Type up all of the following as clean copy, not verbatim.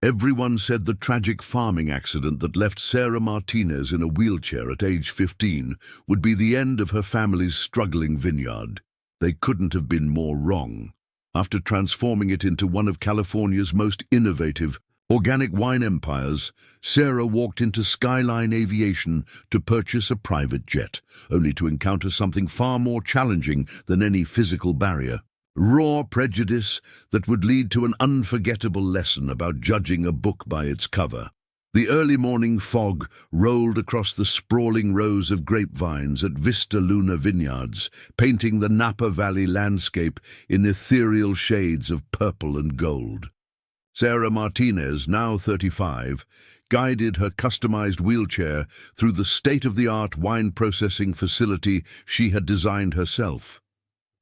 Everyone said the tragic farming accident that left Sarah Martinez in a wheelchair at age 15 would be the end of her family's struggling vineyard. They couldn't have been more wrong. After transforming it into one of California's most innovative, organic wine empires, Sarah walked into Skyline Aviation to purchase a private jet, only to encounter something far more challenging than any physical barrier. Raw prejudice that would lead to an unforgettable lesson about judging a book by its cover. The early morning fog rolled across the sprawling rows of grapevines at Vista Luna Vineyards, painting the Napa Valley landscape in ethereal shades of purple and gold. Sarah Martinez, now 35, guided her customized wheelchair through the state-of-the-art wine processing facility she had designed herself.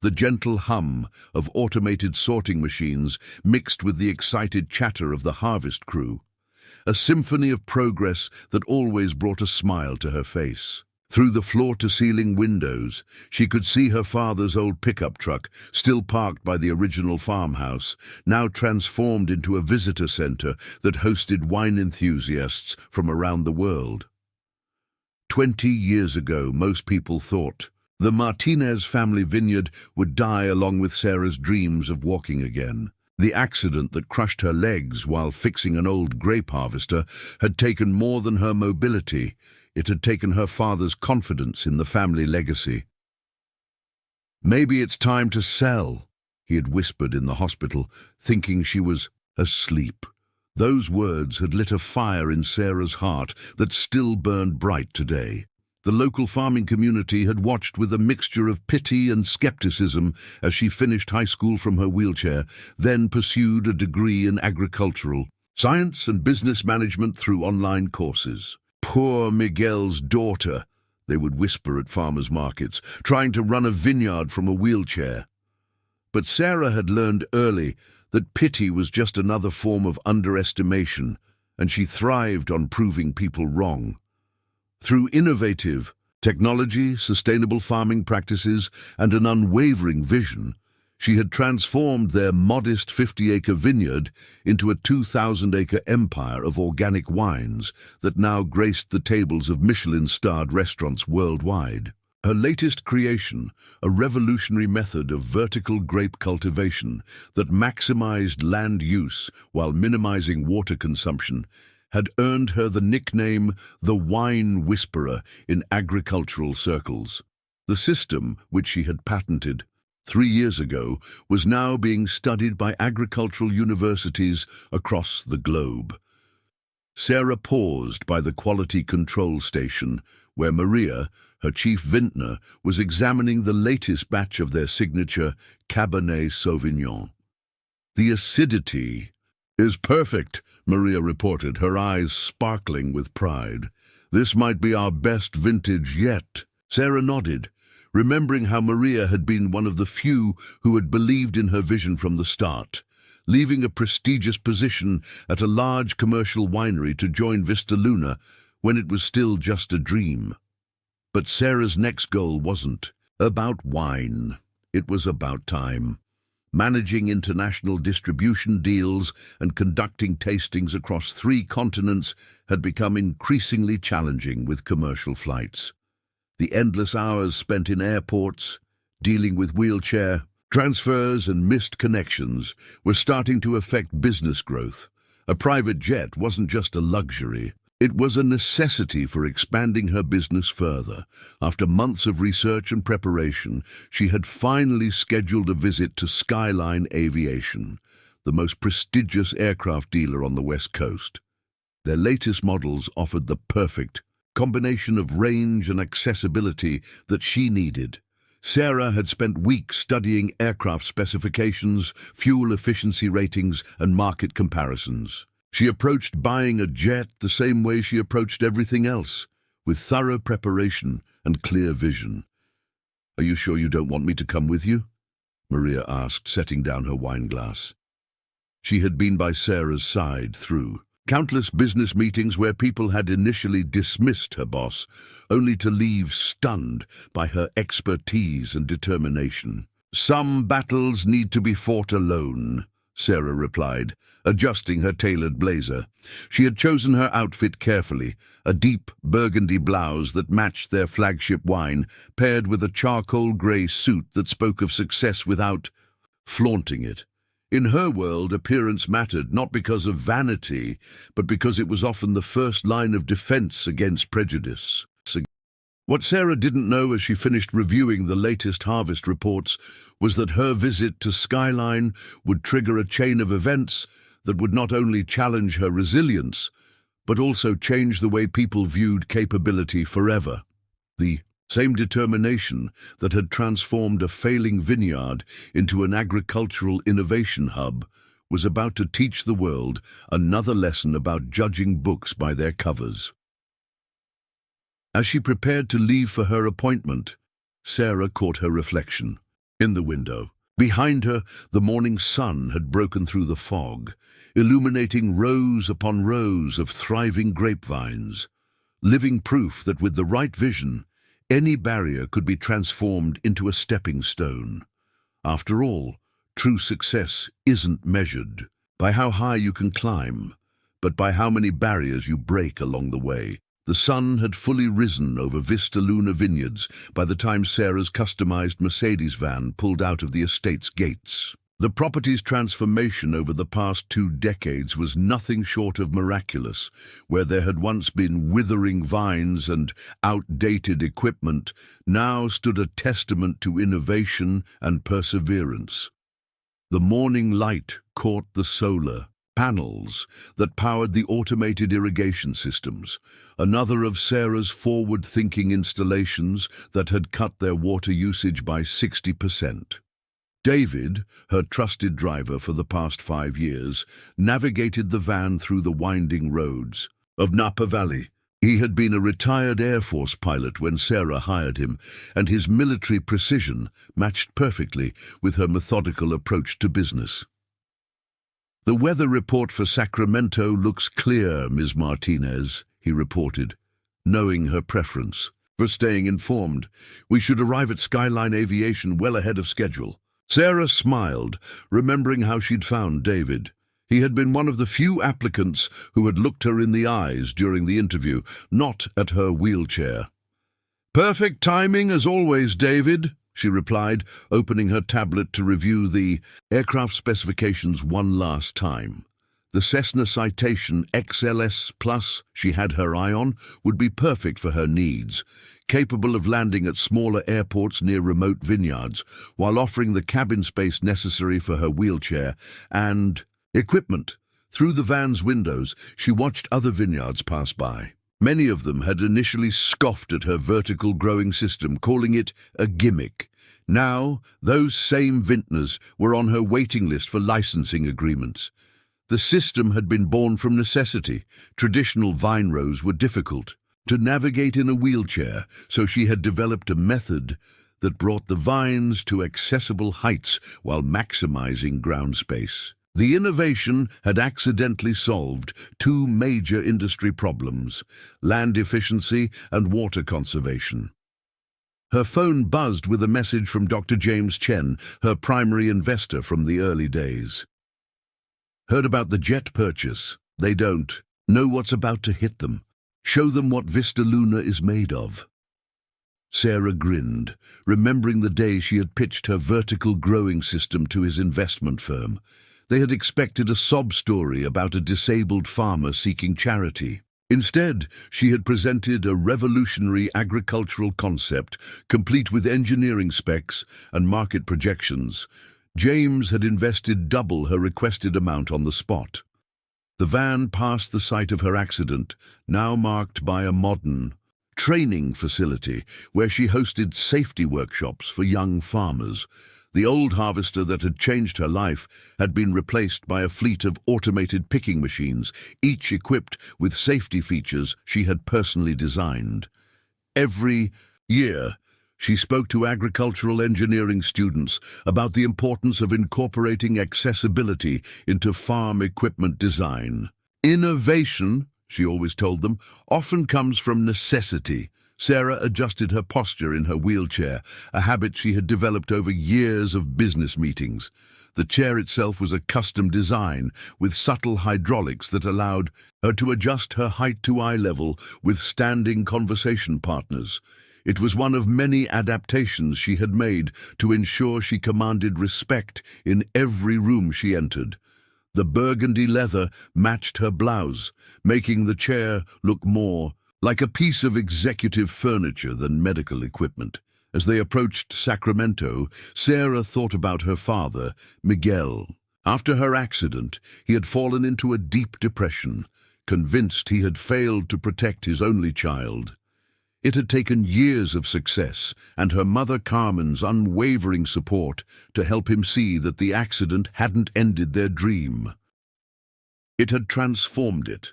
The gentle hum of automated sorting machines mixed with the excited chatter of the harvest crew. A symphony of progress that always brought a smile to her face. Through the floor-to-ceiling windows, she could see her father's old pickup truck, still parked by the original farmhouse, now transformed into a visitor center that hosted wine enthusiasts from around the world. 20 years ago, most people thought the Martinez family vineyard would die along with Sarah's dreams of walking again. The accident that crushed her legs while fixing an old grape harvester had taken more than her mobility. It had taken her father's confidence in the family legacy. "Maybe it's time to sell," he had whispered in the hospital, thinking she was asleep. Those words had lit a fire in Sarah's heart that still burned bright today. The local farming community had watched with a mixture of pity and skepticism as she finished high school from her wheelchair, then pursued a degree in agricultural science and business management through online courses. "Poor Miguel's daughter," they would whisper at farmers' markets, trying to run a vineyard from a wheelchair. But Sarah had learned early that pity was just another form of underestimation, and she thrived on proving people wrong. Through innovative technology, sustainable farming practices, and an unwavering vision, she had transformed their modest 50-acre vineyard into a 2,000-acre empire of organic wines that now graced the tables of Michelin-starred restaurants worldwide. Her latest creation, a revolutionary method of vertical grape cultivation that maximized land use while minimizing water consumption, had earned her the nickname the Wine Whisperer in agricultural circles. The system, which she had patented 3 years ago, was now being studied by agricultural universities across the globe. Sarah paused by the quality control station, where Maria, her chief vintner, was examining the latest batch of their signature Cabernet Sauvignon. "The acidity is perfect," Maria reported, her eyes sparkling with pride. "This might be our best vintage yet." Sarah nodded, remembering how Maria had been one of the few who had believed in her vision from the start, leaving a prestigious position at a large commercial winery to join Vista Luna when it was still just a dream. But Sarah's next goal wasn't about wine. It was about time. Managing international distribution deals and conducting tastings across 3 continents had become increasingly challenging with commercial flights. The endless hours spent in airports, dealing with wheelchair transfers and missed connections, were starting to affect business growth. A private jet wasn't just a luxury. It was a necessity for expanding her business further. After months of research and preparation, she had finally scheduled a visit to Skyline Aviation, the most prestigious aircraft dealer on the West Coast. Their latest models offered the perfect combination of range and accessibility that she needed. Sarah had spent weeks studying aircraft specifications, fuel efficiency ratings, and market comparisons. She approached buying a jet the same way she approached everything else, with thorough preparation and clear vision. "Are you sure you don't want me to come with you?" Maria asked, setting down her wine glass. She had been by Sarah's side through countless business meetings where people had initially dismissed her boss, only to leave stunned by her expertise and determination. "Some battles need to be fought alone," Sarah replied, adjusting her tailored blazer. She had chosen her outfit carefully, a deep burgundy blouse that matched their flagship wine, paired with a charcoal grey suit that spoke of success without flaunting it. In her world, appearance mattered not because of vanity, but because it was often the first line of defense against prejudice. What Sarah didn't know as she finished reviewing the latest harvest reports was that her visit to Skyline would trigger a chain of events that would not only challenge her resilience, but also change the way people viewed capability forever. The same determination that had transformed a failing vineyard into an agricultural innovation hub was about to teach the world another lesson about judging books by their covers. As she prepared to leave for her appointment, Sarah caught her reflection. In the window, behind her, the morning sun had broken through the fog, illuminating rows upon rows of thriving grapevines, living proof that with the right vision, any barrier could be transformed into a stepping stone. After all, true success isn't measured by how high you can climb, but by how many barriers you break along the way. The sun had fully risen over Vista Luna Vineyards by the time Sarah's customized Mercedes van pulled out of the estate's gates. The property's transformation over the past 2 decades was nothing short of miraculous. Where there had once been withering vines and outdated equipment, now stood a testament to innovation and perseverance. The morning light caught the solar panels that powered the automated irrigation systems, another of Sarah's forward-thinking installations that had cut their water usage by 60%. David, her trusted driver for the past 5 years, navigated the van through the winding roads of Napa Valley. He had been a retired Air Force pilot when Sarah hired him, and his military precision matched perfectly with her methodical approach to business. "The weather report for Sacramento looks clear, Ms. Martinez," he reported, knowing her preference for staying informed. "We should arrive at Skyline Aviation well ahead of schedule." Sarah smiled, remembering how she'd found David. He had been one of the few applicants who had looked her in the eyes during the interview, not at her wheelchair. "Perfect timing as always, David," she replied, opening her tablet to review the aircraft specifications one last time. The Cessna Citation XLS Plus she had her eye on would be perfect for her needs, capable of landing at smaller airports near remote vineyards, while offering the cabin space necessary for her wheelchair and equipment. Through the van's windows, she watched other vineyards pass by. Many of them had initially scoffed at her vertical growing system, calling it a gimmick. Now, those same vintners were on her waiting list for licensing agreements. The system had been born from necessity. Traditional vine rows were difficult to navigate in a wheelchair, so she had developed a method that brought the vines to accessible heights while maximizing ground space. The innovation had accidentally solved 2 major industry problems: land efficiency and water conservation. Her phone buzzed with a message from Dr. James Chen, her primary investor from the early days. "Heard about the jet purchase? They don't know what's about to hit them. Show them what Vista Luna is made of." Sarah grinned, remembering the day she had pitched her vertical growing system to his investment firm. They had expected a sob story about a disabled farmer seeking charity. Instead, she had presented a revolutionary agricultural concept, complete with engineering specs and market projections. James had invested double her requested amount on the spot. The van passed the site of her accident, now marked by a modern training facility where she hosted safety workshops for young farmers. The old harvester that had changed her life had been replaced by a fleet of automated picking machines, each equipped with safety features she had personally designed. Every year, she spoke to agricultural engineering students about the importance of incorporating accessibility into farm equipment design. "Innovation," she always told them, "often comes from necessity." Sarah adjusted her posture in her wheelchair, a habit she had developed over years of business meetings. The chair itself was a custom design with subtle hydraulics that allowed her to adjust her height to eye level with standing conversation partners. It was one of many adaptations she had made to ensure she commanded respect in every room she entered. The burgundy leather matched her blouse, making the chair look more like a piece of executive furniture than medical equipment. As they approached Sacramento, Sarah thought about her father, Miguel. After her accident, he had fallen into a deep depression, convinced he had failed to protect his only child. It had taken years of success and her mother Carmen's unwavering support to help him see that the accident hadn't ended their dream. It had transformed it.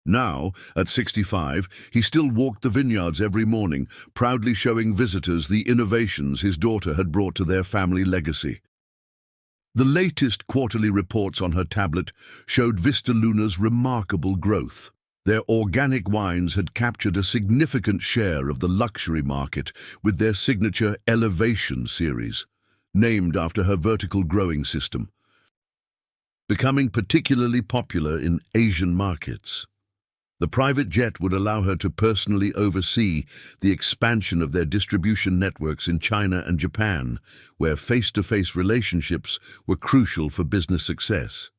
Now, at 65, he still walked the vineyards every morning, proudly showing visitors the innovations his daughter had brought to their family legacy. The latest quarterly reports on her tablet showed Vista Luna's remarkable growth. Their organic wines had captured a significant share of the luxury market with their signature Elevation series, named after her vertical growing system, becoming particularly popular in Asian markets. The private jet would allow her to personally oversee the expansion of their distribution networks in China and Japan, where face-to-face relationships were crucial for business success.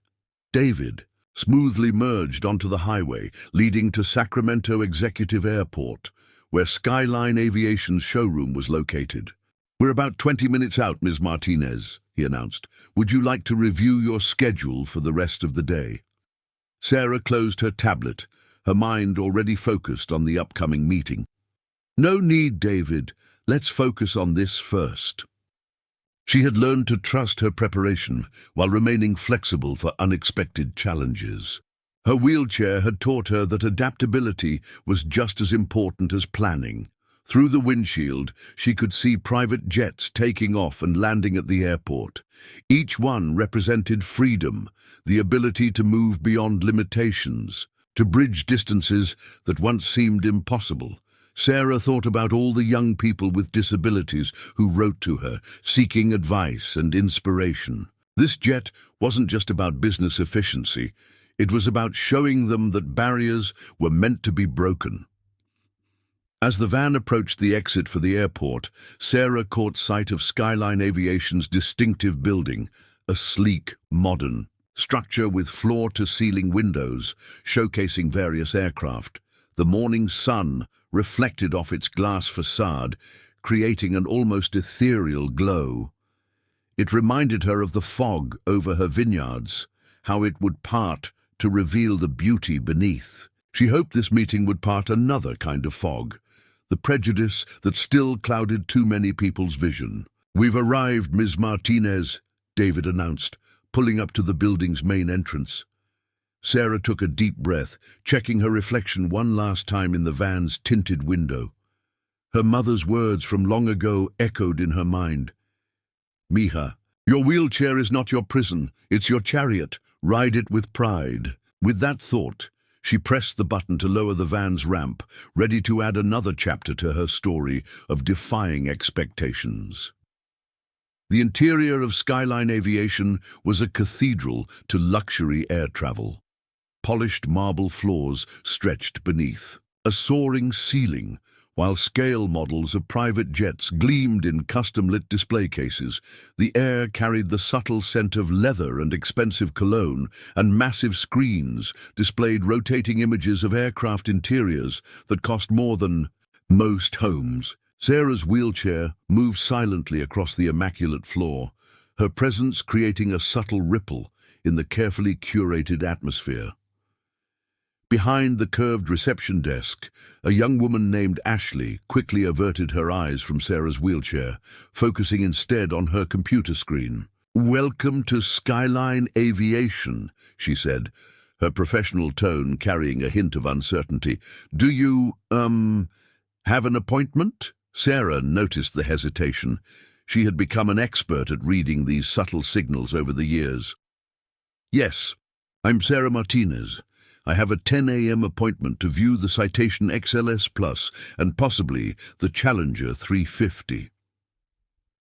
David smoothly merged onto the highway, leading to Sacramento Executive Airport, where Skyline Aviation's showroom was located. "We're about 20 minutes out, Ms. Martinez," he announced. "Would you like to review your schedule for the rest of the day?" Sarah closed her tablet, her mind already focused on the upcoming meeting. "No need, David. Let's focus on this first." She had learned to trust her preparation while remaining flexible for unexpected challenges. Her wheelchair had taught her that adaptability was just as important as planning. Through the windshield, she could see private jets taking off and landing at the airport. Each one represented freedom, the ability to move beyond limitations, to bridge distances that once seemed impossible. Sarah thought about all the young people with disabilities who wrote to her, seeking advice and inspiration. This jet wasn't just about business efficiency. It was about showing them that barriers were meant to be broken. As the van approached the exit for the airport, Sarah caught sight of Skyline Aviation's distinctive building, a sleek, modern structure with floor-to-ceiling windows, showcasing various aircraft. The morning sun reflected off its glass facade, creating an almost ethereal glow. It reminded her of the fog over her vineyards, how it would part to reveal the beauty beneath. She hoped this meeting would part another kind of fog, the prejudice that still clouded too many people's vision. "We've arrived, Ms. Martinez," David announced, pulling up to the building's main entrance. Sarah took a deep breath, checking her reflection one last time in the van's tinted window. Her mother's words from long ago echoed in her mind. "Mija, your wheelchair is not your prison, it's your chariot. Ride it with pride." With that thought, she pressed the button to lower the van's ramp, ready to add another chapter to her story of defying expectations. The interior of Skyline Aviation was a cathedral to luxury air travel. Polished marble floors stretched beneath, a soaring ceiling, while scale models of private jets gleamed in custom-lit display cases. The air carried the subtle scent of leather and expensive cologne, and massive screens displayed rotating images of aircraft interiors that cost more than most homes. Sarah's wheelchair moved silently across the immaculate floor, her presence creating a subtle ripple in the carefully curated atmosphere. Behind the curved reception desk, a young woman named Ashley quickly averted her eyes from Sarah's wheelchair, focusing instead on her computer screen. "Welcome to Skyline Aviation," she said, her professional tone carrying a hint of uncertainty. "Do you, have an appointment?" Sarah noticed the hesitation. She had become an expert at reading these subtle signals over the years. "Yes, I'm Sarah Martinez. I have a 10 a.m. appointment to view the Citation XLS Plus and possibly the Challenger 350.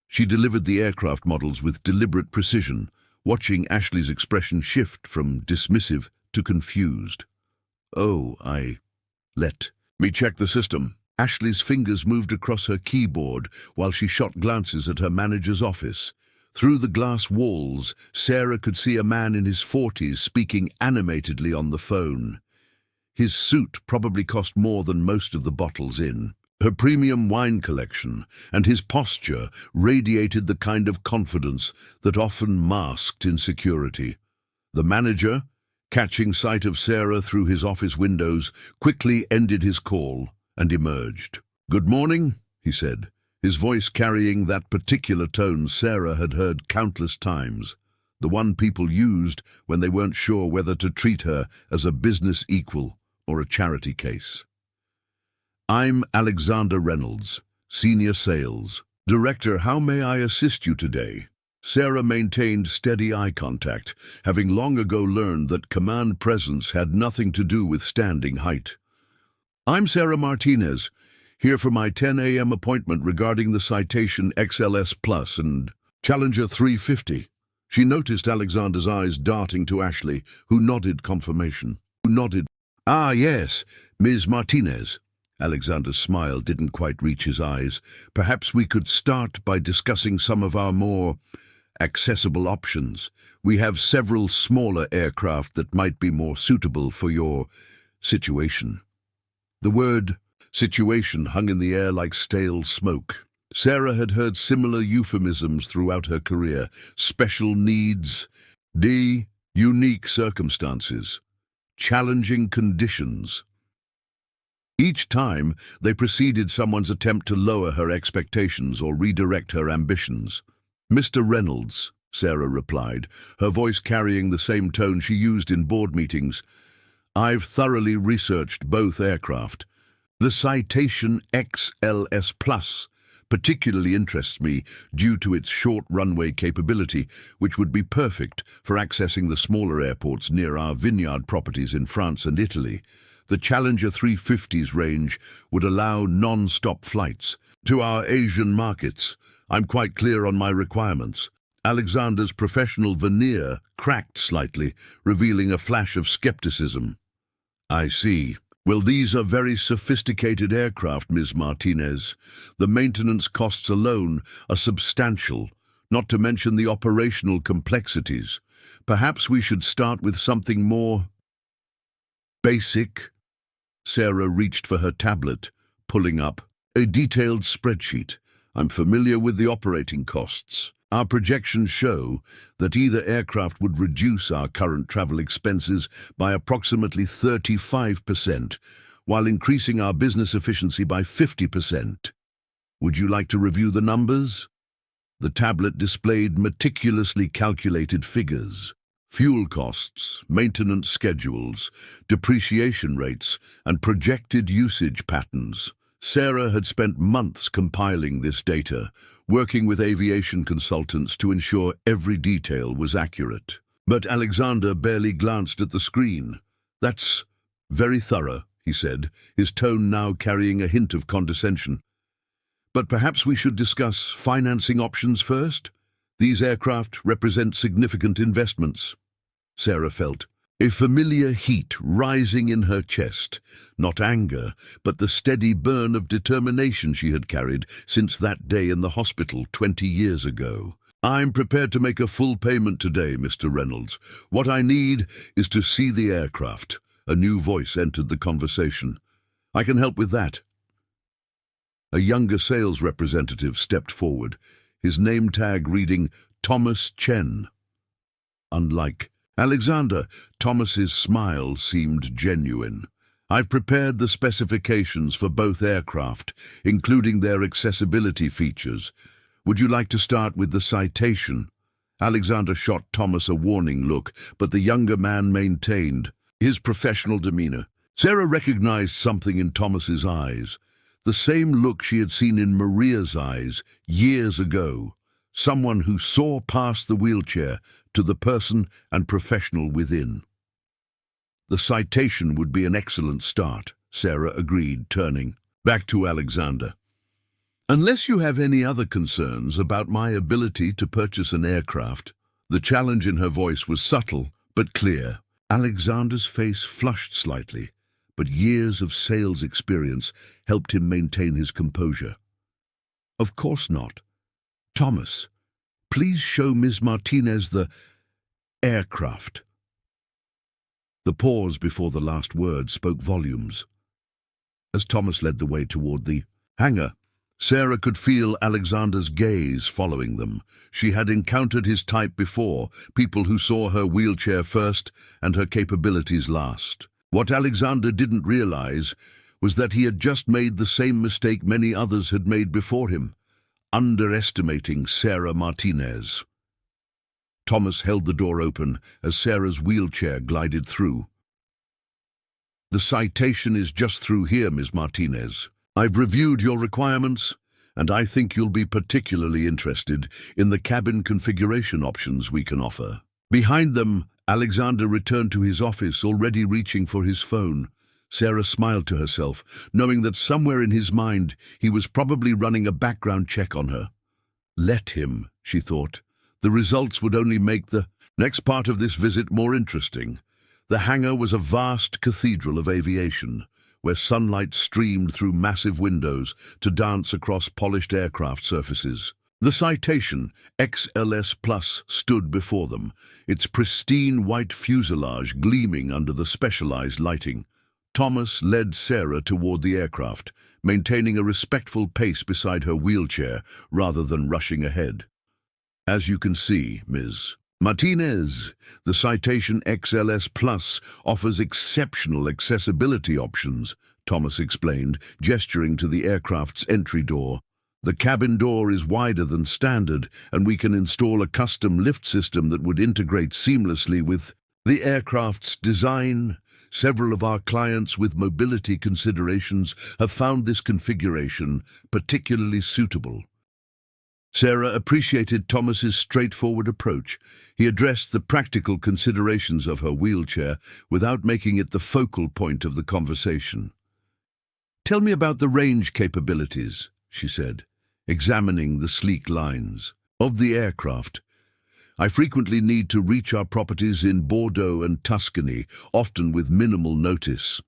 She delivered the aircraft models with deliberate precision, watching Ashley's expression shift from dismissive to confused. "Oh, let me check the system." Ashley's fingers moved across her keyboard while she shot glances at her manager's office. Through the glass walls, Sarah could see a man in his 40s speaking animatedly on the phone. His suit probably cost more than most of the bottles in. Her premium wine collection and his posture radiated the kind of confidence that often masked insecurity. The manager, catching sight of Sarah through his office windows, quickly ended his call and emerged. "Good morning," he said, his voice carrying that particular tone Sarah had heard countless times, the one people used when they weren't sure whether to treat her as a business equal or a charity case. "I'm Alexander Reynolds, Senior Sales Director. How may I assist you today?" Sarah maintained steady eye contact, having long ago learned that command presence had nothing to do with standing height. "I'm Sarah Martinez, here for my 10 a.m. appointment regarding the Citation XLS Plus and Challenger 350. She noticed Alexander's eyes darting to Ashley, who nodded confirmation. "Ah, yes, Ms. Martinez." Alexander's smile didn't quite reach his eyes. "Perhaps we could start by discussing some of our more accessible options. We have several smaller aircraft that might be more suitable for your situation." The word situation hung in the air like stale smoke. Sarah had heard similar euphemisms throughout her career: special needs, unique circumstances, challenging conditions. Each time, they preceded someone's attempt to lower her expectations or redirect her ambitions. "Mr. Reynolds," Sarah replied, her voice carrying the same tone she used in board meetings, "I've thoroughly researched both aircraft. The Citation XLS Plus particularly interests me due to its short runway capability, which would be perfect for accessing the smaller airports near our vineyard properties in France and Italy. The Challenger 350's range would allow non-stop flights to our Asian markets. I'm quite clear on my requirements." Alexander's professional veneer cracked slightly, revealing a flash of skepticism. "I see. Well, these are very sophisticated aircraft, Ms. Martinez. The maintenance costs alone are substantial, not to mention the operational complexities. Perhaps we should start with something more basic." Sarah reached for her tablet, pulling up a detailed spreadsheet. "I'm familiar with the operating costs. Our projections show that either aircraft would reduce our current travel expenses by approximately 35%, while increasing our business efficiency by 50%. Would you like to review the numbers?" The tablet displayed meticulously calculated figures: fuel costs, maintenance schedules, depreciation rates, and projected usage patterns. Sarah had spent months compiling this data, working with aviation consultants to ensure every detail was accurate. But Alexander barely glanced at the screen. "That's very thorough," he said, his tone now carrying a hint of condescension. "But perhaps we should discuss financing options first? These aircraft represent significant investments." Sarah felt a familiar heat rising in her chest, not anger, but the steady burn of determination she had carried since that day in the hospital 20 years ago. "I'm prepared to make a full payment today, Mr. Reynolds. What I need is to see the aircraft." A new voice entered the conversation. "I can help with that." A younger sales representative stepped forward, his name tag reading Thomas Chen. Unlike Alexander, Thomas's smile seemed genuine. "I've prepared the specifications for both aircraft, including their accessibility features. Would you like to start with the Citation?" Alexander shot Thomas a warning look, but the younger man maintained his professional demeanor. Sarah recognized something in Thomas's eyes, the same look she had seen in Maria's eyes years ago, someone who saw past the wheelchair to the person and professional within. "The Citation would be an excellent start," Sarah agreed, turning back to Alexander. "Unless you have any other concerns about my ability to purchase an aircraft, The challenge in her voice was subtle, but clear. Alexander's face flushed slightly, but years of sales experience helped him maintain his composure. Of course not. Thomas, please show Ms. Martinez the aircraft. The pause before the last word spoke volumes. As Thomas led the way toward the hangar, Sarah could feel Alexander's gaze following them. She had encountered his type before, people who saw her wheelchair first and her capabilities last. What Alexander didn't realize was that he had just made the same mistake many others had made before him, underestimating Sarah Martinez. Thomas held the door open as Sarah's wheelchair glided through. "The citation is just through here, Ms. Martinez. I've reviewed your requirements, and I think you'll be particularly interested in the cabin configuration options we can offer." Behind them, Alexander returned to his office, already reaching for his phone. Sarah smiled to herself, knowing that somewhere in his mind he was probably running a background check on her. Let him, she thought. The results would only make the next part of this visit more interesting. The hangar was a vast cathedral of aviation, where sunlight streamed through massive windows to dance across polished aircraft surfaces. The Citation XLS Plus stood before them, its pristine white fuselage gleaming under the specialized lighting. Thomas led Sarah toward the aircraft, maintaining a respectful pace beside her wheelchair rather than rushing ahead. "As you can see, Ms. Martinez, the Citation XLS Plus offers exceptional accessibility options," Thomas explained, gesturing to the aircraft's entry door. "The cabin door is wider than standard, and we can install a custom lift system that would integrate seamlessly with the aircraft's design. Several of our clients with mobility considerations have found this configuration particularly suitable." Sarah appreciated Thomas's straightforward approach. He addressed the practical considerations of her wheelchair without making it the focal point of the conversation. "Tell me about the range capabilities," she said, examining the sleek lines of the aircraft. "I frequently need to reach our properties in Bordeaux and Tuscany, often with minimal notice."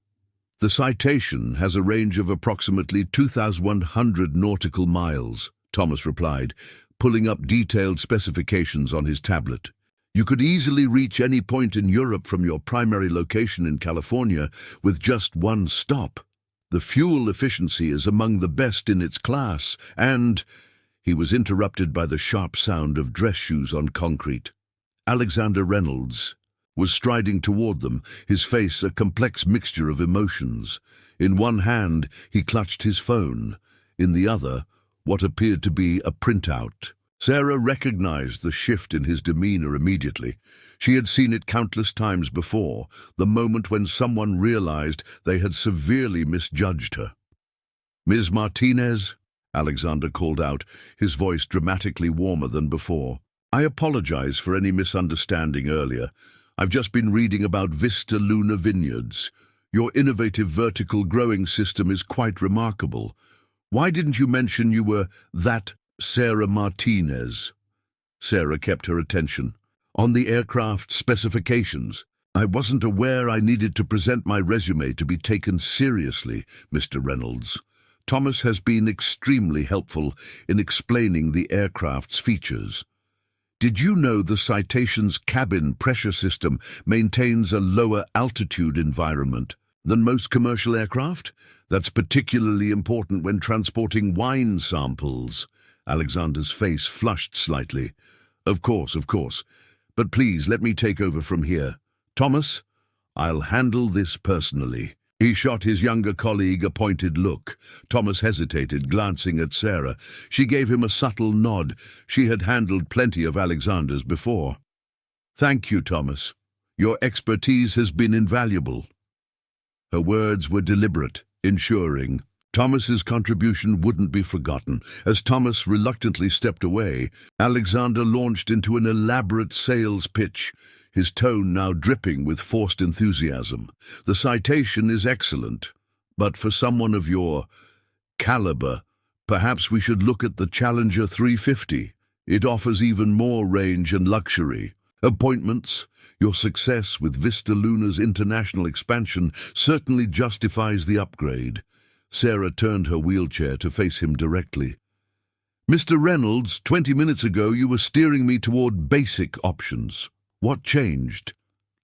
"The Citation has a range of approximately 2,100 nautical miles," Thomas replied, pulling up detailed specifications on his tablet. "You could easily reach any point in Europe from your primary location in California with just one stop. The fuel efficiency is among the best in its class, and—" He was interrupted by the sharp sound of dress shoes on concrete. Alexander Reynolds was striding toward them, his face a complex mixture of emotions. In one hand, he clutched his phone. In the other, what appeared to be a printout. Sarah recognized the shift in his demeanor immediately. She had seen it countless times before, the moment when someone realized they had severely misjudged her. "Ms. Martinez," Alexander called out, his voice dramatically warmer than before. "I apologize for any misunderstanding earlier. I've just been reading about Vista Luna Vineyards. Your innovative vertical growing system is quite remarkable. Why didn't you mention you were that Sarah Martinez?" Sarah kept her attention. "On the aircraft specifications. I wasn't aware I needed to present my resume to be taken seriously, Mr. Reynolds. Thomas has been extremely helpful in explaining the aircraft's features. Did you know the Citation's cabin pressure system maintains a lower altitude environment than most commercial aircraft? That's particularly important when transporting wine samples." Alexander's face flushed slightly. Of course. But please let me take over from here. Thomas, I'll handle this personally." He shot his younger colleague a pointed look. Thomas hesitated, glancing at Sarah. She gave him a subtle nod. She had handled plenty of Alexander's before. "Thank you, Thomas. Your expertise has been invaluable." Her words were deliberate, ensuring Thomas's contribution wouldn't be forgotten. As Thomas reluctantly stepped away, Alexander launched into an elaborate sales pitch, his tone now dripping with forced enthusiasm. "The Citation is excellent, but for someone of your caliber, perhaps we should look at the Challenger 350. It offers even more range and luxury. Appointments, your success with Vista Luna's international expansion certainly justifies the upgrade. Sarah turned her wheelchair to face him directly. Mr. Reynolds, 20 minutes ago you were steering me toward basic options. What changed?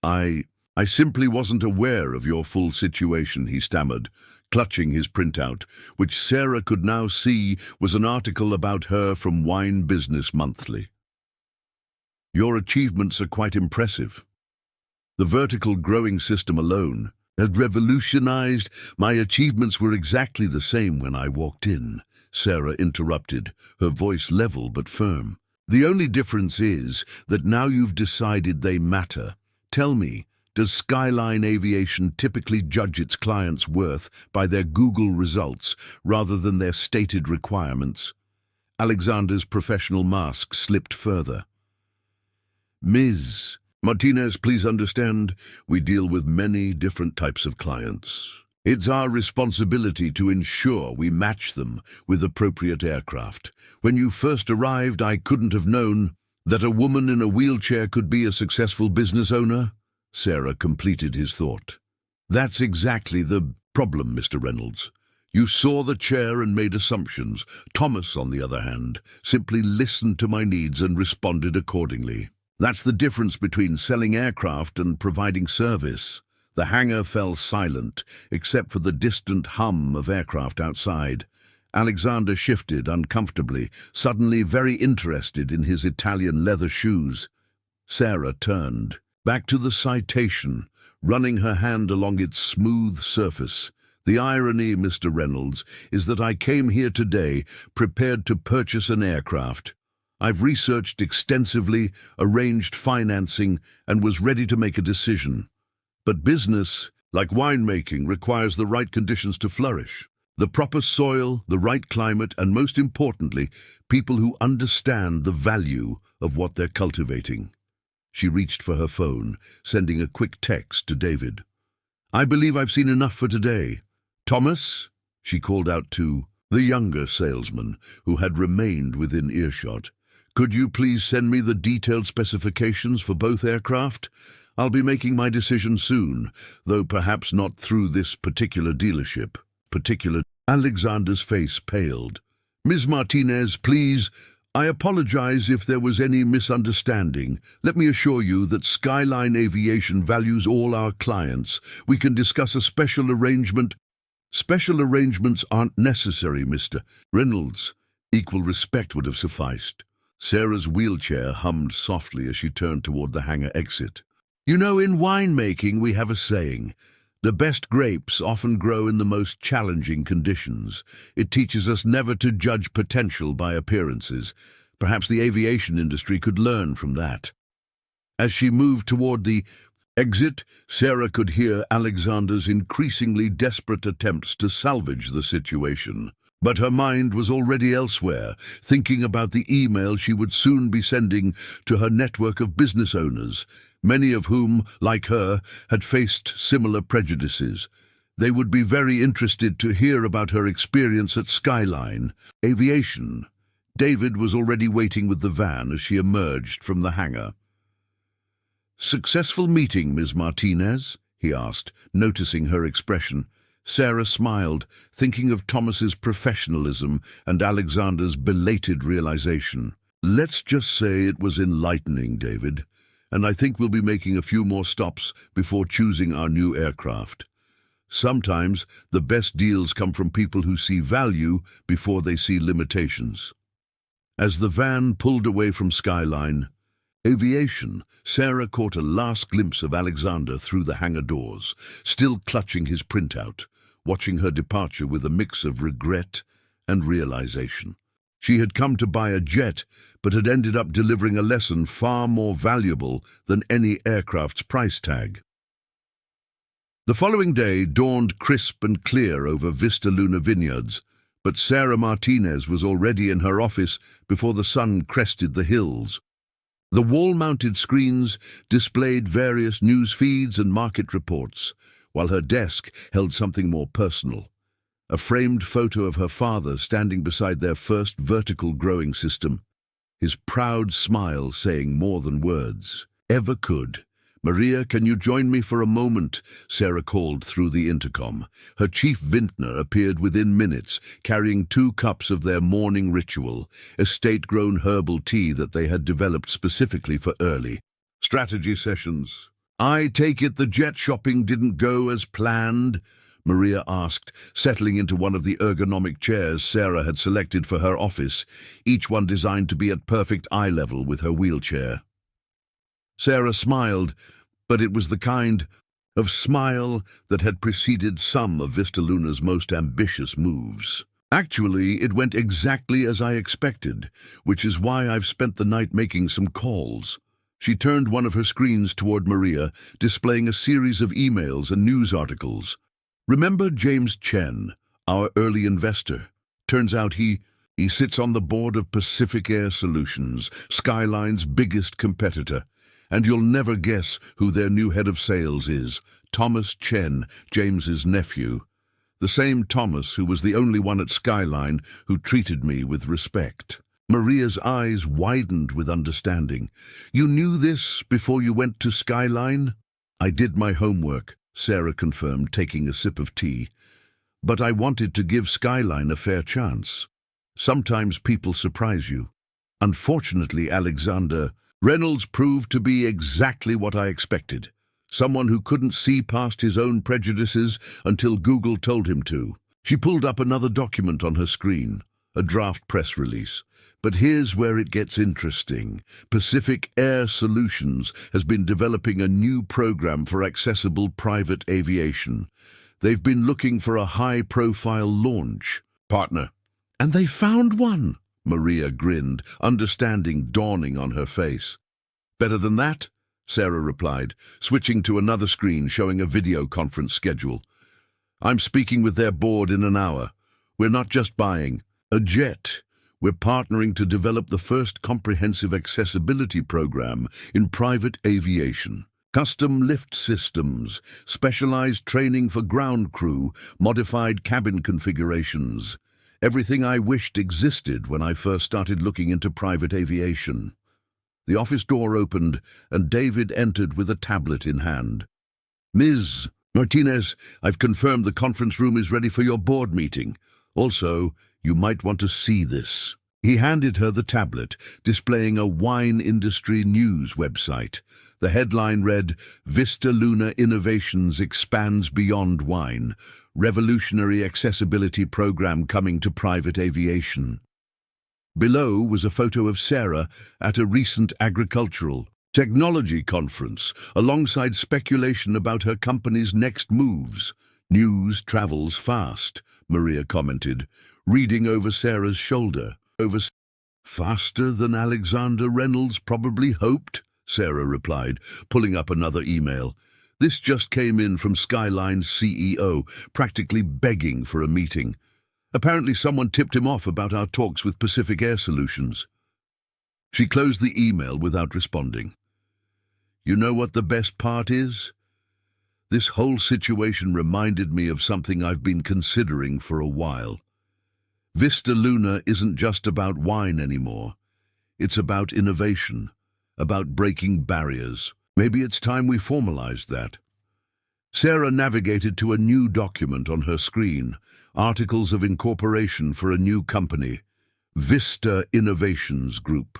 I simply wasn't aware of your full situation, he stammered, clutching his printout, which Sarah could now see was an article about her from Wine Business Monthly. Your achievements are quite impressive. The vertical growing system alone had revolutionized. My achievements were exactly the same when I walked in, Sarah interrupted, her voice level but firm. The only difference is that now you've decided they matter. Tell me, does Skyline Aviation typically judge its clients' worth by their Google results rather than their stated requirements? Alexander's professional mask slipped further. Ms. Martinez, please understand, we deal with many different types of clients. It's our responsibility to ensure we match them with appropriate aircraft. When you first arrived, I couldn't have known that a woman in a wheelchair could be a successful business owner. Sarah completed his thought. That's exactly the problem, Mr. Reynolds. You saw the chair and made assumptions. Thomas, on the other hand, simply listened to my needs and responded accordingly. That's the difference between selling aircraft and providing service. The hangar fell silent, except for the distant hum of aircraft outside. Alexander shifted uncomfortably, suddenly very interested in his Italian leather shoes. Sarah turned, back to the citation, running her hand along its smooth surface. The irony, Mr. Reynolds, is that I came here today prepared to purchase an aircraft. I've researched extensively, arranged financing, and was ready to make a decision. But business, like winemaking, requires the right conditions to flourish. The proper soil, the right climate, and most importantly, people who understand the value of what they're cultivating. She reached for her phone, sending a quick text to David. I believe I've seen enough for today. Thomas, she called out to the younger salesman, who had remained within earshot. Could you please send me the detailed specifications for both aircraft? I'll be making my decision soon, though perhaps not through this particular dealership. Alexander's face paled. Ms. Martinez, please, I apologize if there was any misunderstanding. Let me assure you that Skyline Aviation values all our clients. We can discuss a special arrangement. Special arrangements aren't necessary, Mr. Reynolds. Equal respect would have sufficed. Sarah's wheelchair hummed softly as she turned toward the hangar exit. You know, in winemaking we have a saying, the best grapes often grow in the most challenging conditions. It teaches us never to judge potential by appearances. Perhaps the aviation industry could learn from that. As she moved toward the exit, Sarah could hear Alexander's increasingly desperate attempts to salvage the situation. But her mind was already elsewhere, thinking about the email she would soon be sending to her network of business owners, many of whom, like her, had faced similar prejudices. They would be very interested to hear about her experience at Skyline Aviation. David was already waiting with the van as she emerged from the hangar. Successful meeting, Ms. Martinez? He asked, noticing her expression. Sarah smiled, thinking of Thomas's professionalism and Alexander's belated realization. Let's just say it was enlightening, David, and I think we'll be making a few more stops before choosing our new aircraft. Sometimes the best deals come from people who see value before they see limitations. As the van pulled away from Skyline Aviation, Sarah caught a last glimpse of Alexander through the hangar doors, still clutching his printout, watching her departure with a mix of regret and realization. She had come to buy a jet, but had ended up delivering a lesson far more valuable than any aircraft's price tag. The following day dawned crisp and clear over Vista Luna Vineyards, but Sarah Martinez was already in her office before the sun crested the hills. The wall-mounted screens displayed various news feeds and market reports, while her desk held something more personal. A framed photo of her father standing beside their first vertical growing system, his proud smile saying more than words ever could. "Maria, can you join me for a moment?" Sarah called through the intercom. Her chief vintner appeared within minutes, carrying 2 cups of their morning ritual, estate-grown herbal tea that they had developed specifically for early strategy sessions. "I take it the jet shopping didn't go as planned?" Maria asked, settling into one of the ergonomic chairs Sarah had selected for her office, each one designed to be at perfect eye level with her wheelchair. Sarah smiled, but it was the kind of smile that had preceded some of Vista Luna's most ambitious moves. "Actually, it went exactly as I expected, which is why I've spent the night making some calls." She turned one of her screens toward Maria, displaying a series of emails and news articles. "Remember James Chen, our early investor? Turns out he sits on the board of Pacific Air Solutions, Skyline's biggest competitor. And you'll never guess who their new head of sales is. Thomas Chen, James's nephew. The same Thomas who was the only one at Skyline who treated me with respect." Maria's eyes widened with understanding. "You knew this before you went to Skyline?" "I did my homework," Sarah confirmed, taking a sip of tea. "But I wanted to give Skyline a fair chance. Sometimes people surprise you. Unfortunately, Alexander Reynolds proved to be exactly what I expected. Someone who couldn't see past his own prejudices until Google told him to." She pulled up another document on her screen, a draft press release. "But here's where it gets interesting. Pacific Air Solutions has been developing a new program for accessible private aviation. They've been looking for a high-profile launch partner. And they found one." Maria grinned, understanding dawning on her face. "Better than that?" Sarah replied, switching to another screen showing a video conference schedule. "I'm speaking with their board in an hour. We're not just buying a jet. We're partnering to develop the first comprehensive accessibility program in private aviation. Custom lift systems, specialized training for ground crew, modified cabin configurations. Everything I wished existed when I first started looking into private aviation." The office door opened, and David entered with a tablet in hand. "Ms. Martinez, I've confirmed the conference room is ready for your board meeting. Also, you might want to see this." He handed her the tablet, displaying a wine industry news website. The headline read, "Vista Luna Innovations Expands Beyond Wine. Revolutionary accessibility program coming to private aviation." Below was a photo of Sarah at a recent agricultural technology conference, alongside speculation about her company's next moves. "News travels fast," Maria commented, reading over Sarah's shoulder. "Faster than Alexander Reynolds probably hoped," Sarah replied, pulling up another email. "This just came in from Skyline's CEO, practically begging for a meeting. Apparently someone tipped him off about our talks with Pacific Air Solutions." She closed the email without responding. "You know what the best part is? This whole situation reminded me of something I've been considering for a while. Vista Luna isn't just about wine anymore. It's about innovation, about breaking barriers. Maybe it's time we formalized that." Sarah navigated to a new document on her screen, Articles of Incorporation for a new company, Vista Innovations Group.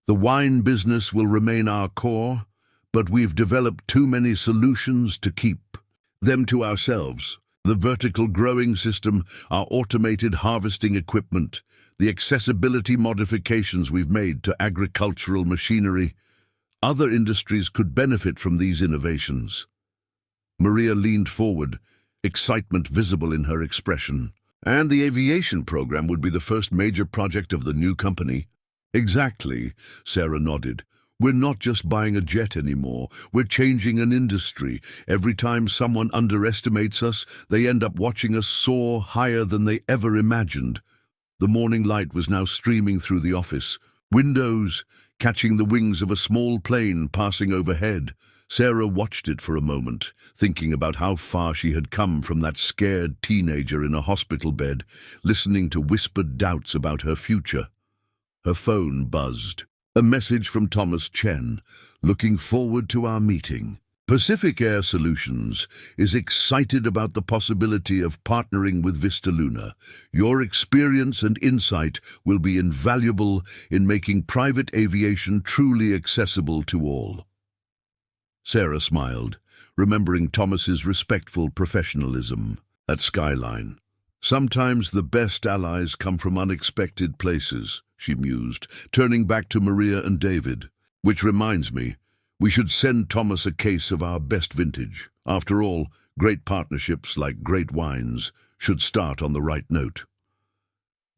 "The wine business will remain our core, but we've developed too many solutions to keep them to ourselves. The vertical growing system, our automated harvesting equipment, the accessibility modifications we've made to agricultural machinery. Other industries could benefit from these innovations." Maria leaned forward, excitement visible in her expression. "And the aviation program would be the first major project of the new company." "Exactly," Sarah nodded. "We're not just buying a jet anymore. We're changing an industry. Every time someone underestimates us, they end up watching us soar higher than they ever imagined." The morning light was now streaming through the office. Windows, catching the wings of a small plane passing overhead. Sarah watched it for a moment, thinking about how far she had come from that scared teenager in a hospital bed, listening to whispered doubts about her future. Her phone buzzed. A message from Thomas Chen, looking forward to our meeting. Pacific Air Solutions is excited about the possibility of partnering with Vista Luna. Your experience and insight will be invaluable in making private aviation truly accessible to all. Sarah smiled, remembering Thomas's respectful professionalism at Skyline. Sometimes the best allies come from unexpected places, she mused, turning back to Maria and David. Which reminds me, we should send Thomas a case of our best vintage. After all, great partnerships, like great wines, should start on the right note.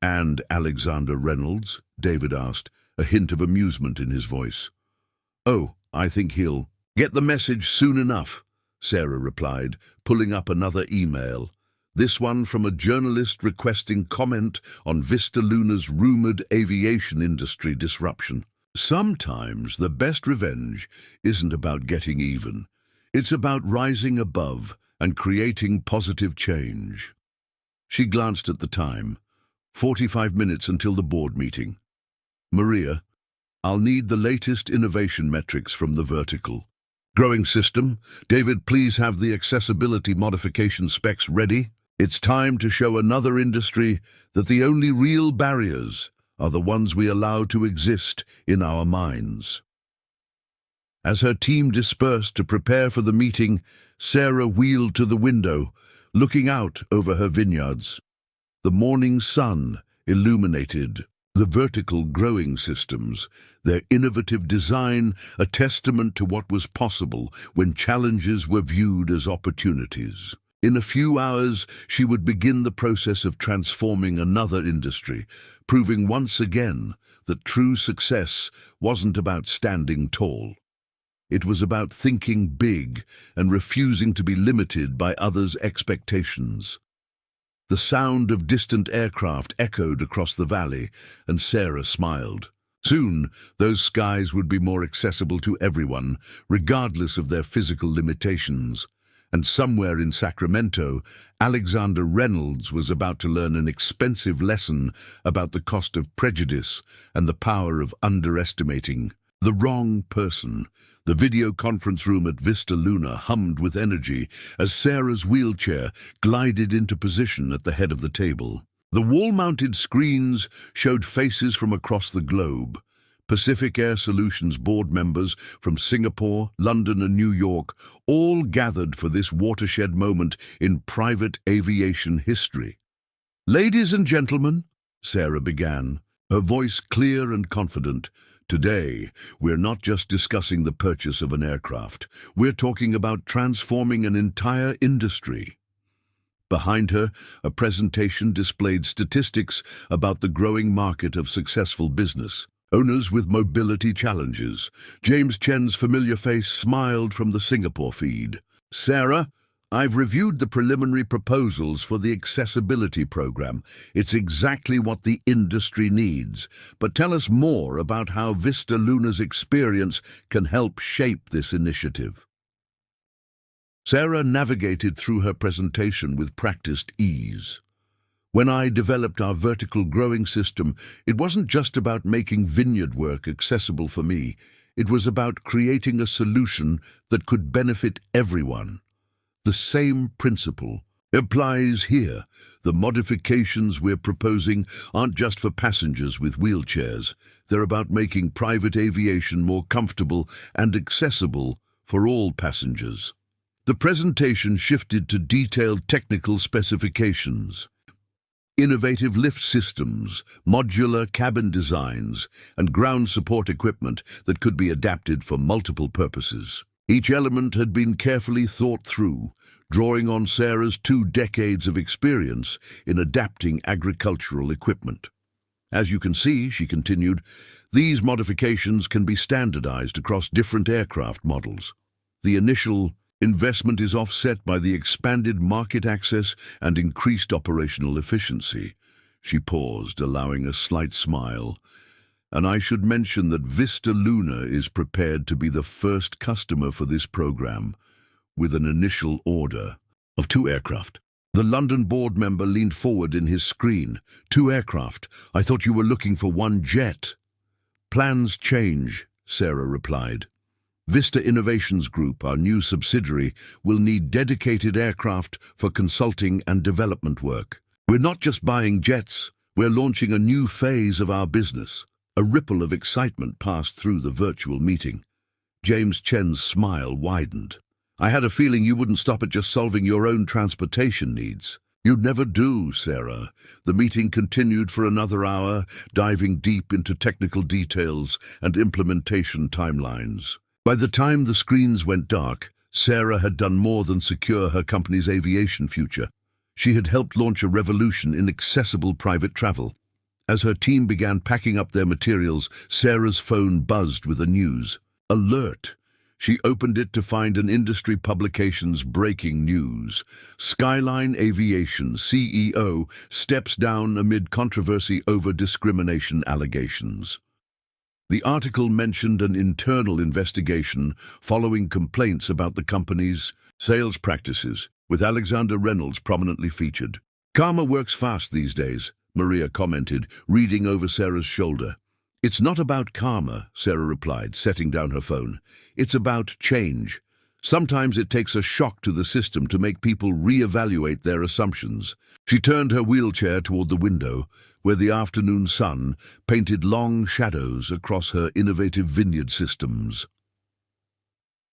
And Alexander Reynolds? David asked, a hint of amusement in his voice. Oh, I think he'll get the message soon enough, Sarah replied, pulling up another email. This one from a journalist requesting comment on Vista Luna's rumored aviation industry disruption. Sometimes the best revenge isn't about getting even. It's about rising above and creating positive change. She glanced at the time. 45 minutes until the board meeting. Maria, I'll need the latest innovation metrics from the vertical growing system. David, please have the accessibility modification specs ready. It's time to show another industry that the only real barriers are the ones we allow to exist in our minds. As her team dispersed to prepare for the meeting, Sarah wheeled to the window, looking out over her vineyards. The morning sun illuminated the vertical growing systems, their innovative design a testament to what was possible when challenges were viewed as opportunities. In a few hours, she would begin the process of transforming another industry, proving once again that true success wasn't about standing tall. It was about thinking big and refusing to be limited by others' expectations. The sound of distant aircraft echoed across the valley, and Sarah smiled. Soon, those skies would be more accessible to everyone, regardless of their physical limitations. And somewhere in Sacramento, Alexander Reynolds was about to learn an expensive lesson about the cost of prejudice and the power of underestimating the wrong person. The video conference room at Vista Luna hummed with energy as Sarah's wheelchair glided into position at the head of the table. The wall-mounted screens showed faces from across the globe. Pacific Air Solutions board members from Singapore, London and New York all gathered for this watershed moment in private aviation history. Ladies and gentlemen, Sarah began, her voice clear and confident, today we're not just discussing the purchase of an aircraft. We're talking about transforming an entire industry. Behind her, a presentation displayed statistics about the growing market of successful business owners with mobility challenges. James Chen's familiar face smiled from the Singapore feed. Sarah, I've reviewed the preliminary proposals for the accessibility program. It's exactly what the industry needs. But tell us more about how Vista Luna's experience can help shape this initiative. Sarah navigated through her presentation with practiced ease. When I developed our vertical growing system, it wasn't just about making vineyard work accessible for me. It was about creating a solution that could benefit everyone. The same principle applies here. The modifications we're proposing aren't just for passengers with wheelchairs. They're about making private aviation more comfortable and accessible for all passengers. The presentation shifted to detailed technical specifications. Innovative lift systems, modular cabin designs, and ground support equipment that could be adapted for multiple purposes. Each element had been carefully thought through, drawing on Sarah's 2 decades of experience in adapting agricultural equipment. As you can see, she continued, these modifications can be standardized across different aircraft models. The initial investment is offset by the expanded market access and increased operational efficiency. She paused, allowing a slight smile. And I should mention that Vista Luna is prepared to be the first customer for this program, with an initial order of 2 aircraft. The London board member leaned forward in his screen. 2 aircraft. I thought you were looking for 1 jet. Plans change, Sarah replied. Vista Innovations Group, our new subsidiary, will need dedicated aircraft for consulting and development work. We're not just buying jets, we're launching a new phase of our business. A ripple of excitement passed through the virtual meeting. James Chen's smile widened. I had a feeling you wouldn't stop at just solving your own transportation needs. You never do, Sarah. The meeting continued for another hour, diving deep into technical details and implementation timelines. By the time the screens went dark, Sarah had done more than secure her company's aviation future. She had helped launch a revolution in accessible private travel. As her team began packing up their materials, Sarah's phone buzzed with a news alert. She opened it to find an industry publication's breaking news. Skyline Aviation CEO steps down amid controversy over discrimination allegations. The article mentioned an internal investigation following complaints about the company's sales practices, with Alexander Reynolds prominently featured. Karma works fast these days, Maria commented, reading over Sarah's shoulder. It's not about karma, Sarah replied, setting down her phone. It's about change. Sometimes it takes a shock to the system to make people reevaluate their assumptions. She turned her wheelchair toward the window, where the afternoon sun painted long shadows across her innovative vineyard systems.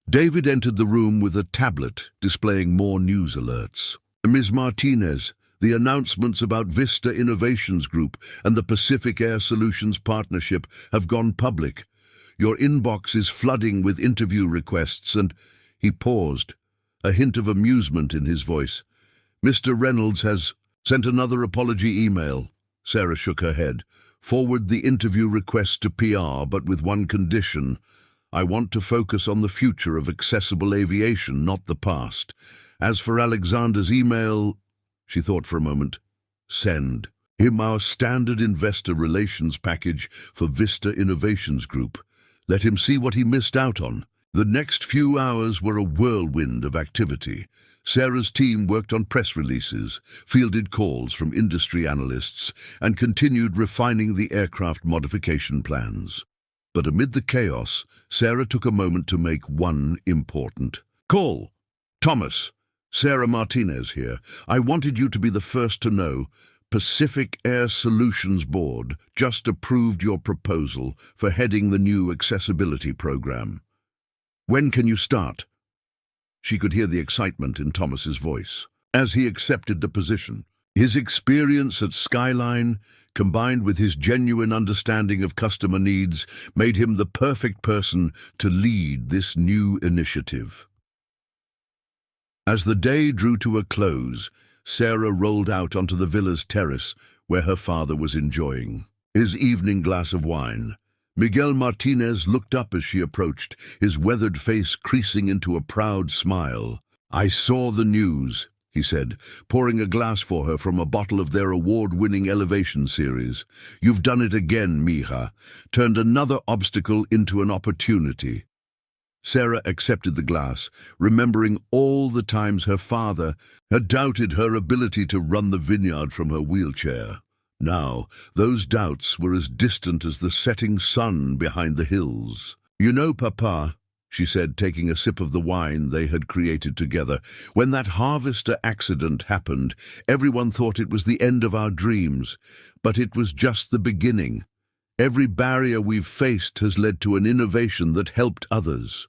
David entered the room with a tablet displaying more news alerts. Ms. Martinez, the announcements about Vista Innovations Group and the Pacific Air Solutions Partnership have gone public. Your inbox is flooding with interview requests and... He paused, a hint of amusement in his voice. Mr. Reynolds has sent another apology email. Sarah shook her head. Forward the interview request to PR, but with one condition. I want to focus on the future of accessible aviation, not the past. As for Alexander's email... She thought for a moment. Send him our standard investor relations package for Vista Innovations Group. Let him see what he missed out on. The next few hours were a whirlwind of activity. Sarah's team worked on press releases, fielded calls from industry analysts, and continued refining the aircraft modification plans. But amid the chaos, Sarah took a moment to make one important call. Thomas, Sarah Martinez here. I wanted you to be the first to know. Pacific Air Solutions Board just approved your proposal for heading the new accessibility program. When can you start? She could hear the excitement in Thomas's voice as he accepted the position. His experience at Skyline, combined with his genuine understanding of customer needs, made him the perfect person to lead this new initiative. As the day drew to a close, Sarah rolled out onto the villa's terrace where her father was enjoying his evening glass of wine. Miguel Martinez looked up as she approached, his weathered face creasing into a proud smile. I saw the news, he said, pouring a glass for her from a bottle of their award-winning Elevation series. You've done it again, mija. Turned another obstacle into an opportunity. Sarah accepted the glass, remembering all the times her father had doubted her ability to run the vineyard from her wheelchair. Now, those doubts were as distant as the setting sun behind the hills. You know, Papa, she said, taking a sip of the wine they had created together, when that harvester accident happened, everyone thought it was the end of our dreams, but it was just the beginning. Every barrier we've faced has led to an innovation that helped others.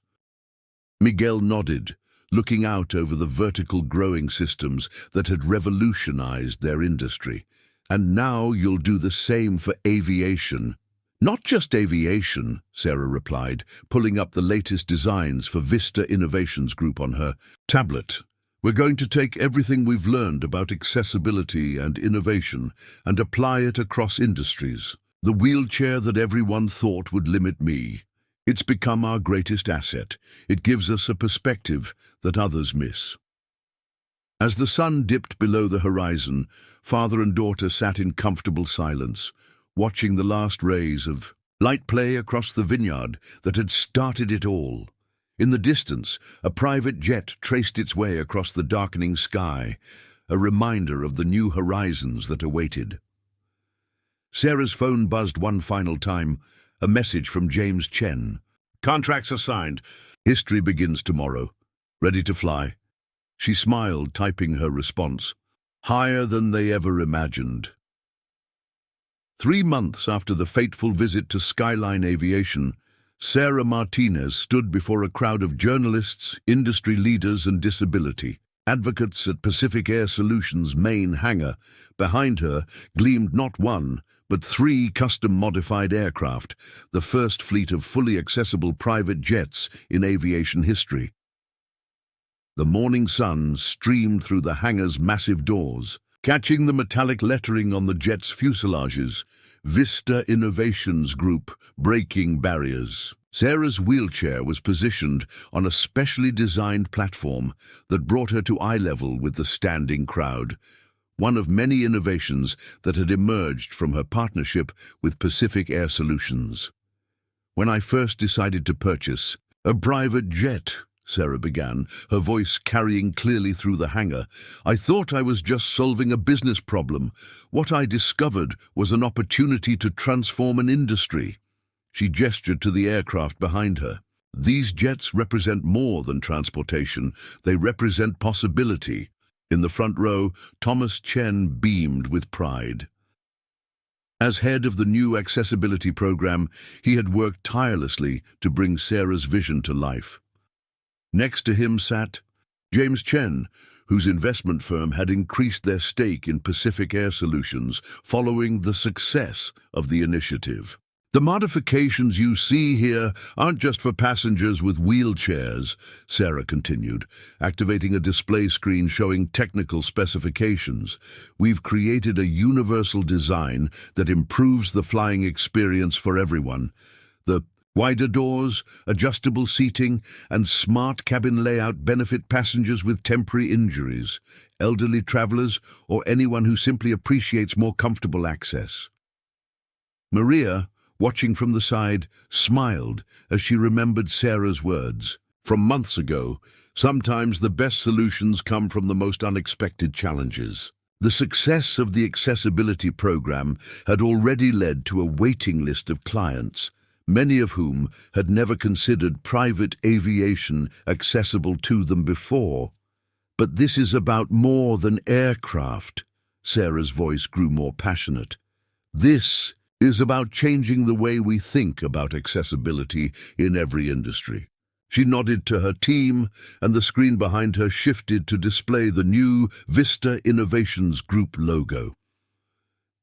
Miguel nodded, looking out over the vertical growing systems that had revolutionized their industry. And now you'll do the same for aviation. Not just aviation, Sarah replied, pulling up the latest designs for Vista Innovations Group on her tablet. We're going to take everything we've learned about accessibility and innovation and apply it across industries. The wheelchair that everyone thought would limit me. It's become our greatest asset. It gives us a perspective that others miss. As the sun dipped below the horizon, father and daughter sat in comfortable silence, watching the last rays of light play across the vineyard that had started it all. In the distance, a private jet traced its way across the darkening sky, a reminder of the new horizons that awaited. Sarah's phone buzzed one final time, a message from James Chen. "Contracts are signed. History begins tomorrow. Ready to fly?" She smiled, typing her response. Higher than they ever imagined. 3 months after the fateful visit to Skyline Aviation, Sarah Martinez stood before a crowd of journalists, industry leaders and disability advocates at Pacific Air Solutions' main hangar. Behind her gleamed not one, but 3 custom-modified aircraft, the first fleet of fully accessible private jets in aviation history. The morning sun streamed through the hangar's massive doors, catching the metallic lettering on the jet's fuselages. Vista Innovations Group, breaking barriers. Sarah's wheelchair was positioned on a specially designed platform that brought her to eye level with the standing crowd, one of many innovations that had emerged from her partnership with Pacific Air Solutions. "When I first decided to purchase a private jet," Sarah began, her voice carrying clearly through the hangar, "I thought I was just solving a business problem. What I discovered was an opportunity to transform an industry." She gestured to the aircraft behind her. "These jets represent more than transportation. They represent possibility." In the front row, Thomas Chen beamed with pride. As head of the new accessibility program, he had worked tirelessly to bring Sarah's vision to life. Next to him sat James Chen, whose investment firm had increased their stake in Pacific Air Solutions following the success of the initiative. "The modifications you see here aren't just for passengers with wheelchairs," Sarah continued, activating a display screen showing technical specifications. "We've created a universal design that improves the flying experience for everyone. The wider doors, adjustable seating, and smart cabin layout benefit passengers with temporary injuries, elderly travelers, or anyone who simply appreciates more comfortable access." Maria, watching from the side, smiled as she remembered Sarah's words. From months ago, sometimes the best solutions come from the most unexpected challenges. The success of the accessibility program had already led to a waiting list of clients, many of whom had never considered private aviation accessible to them before. "But this is about more than aircraft." Sarah's voice grew more passionate. "This is about changing the way we think about accessibility in every industry." She nodded to her team, and the screen behind her shifted to display the new Vista Innovations Group logo.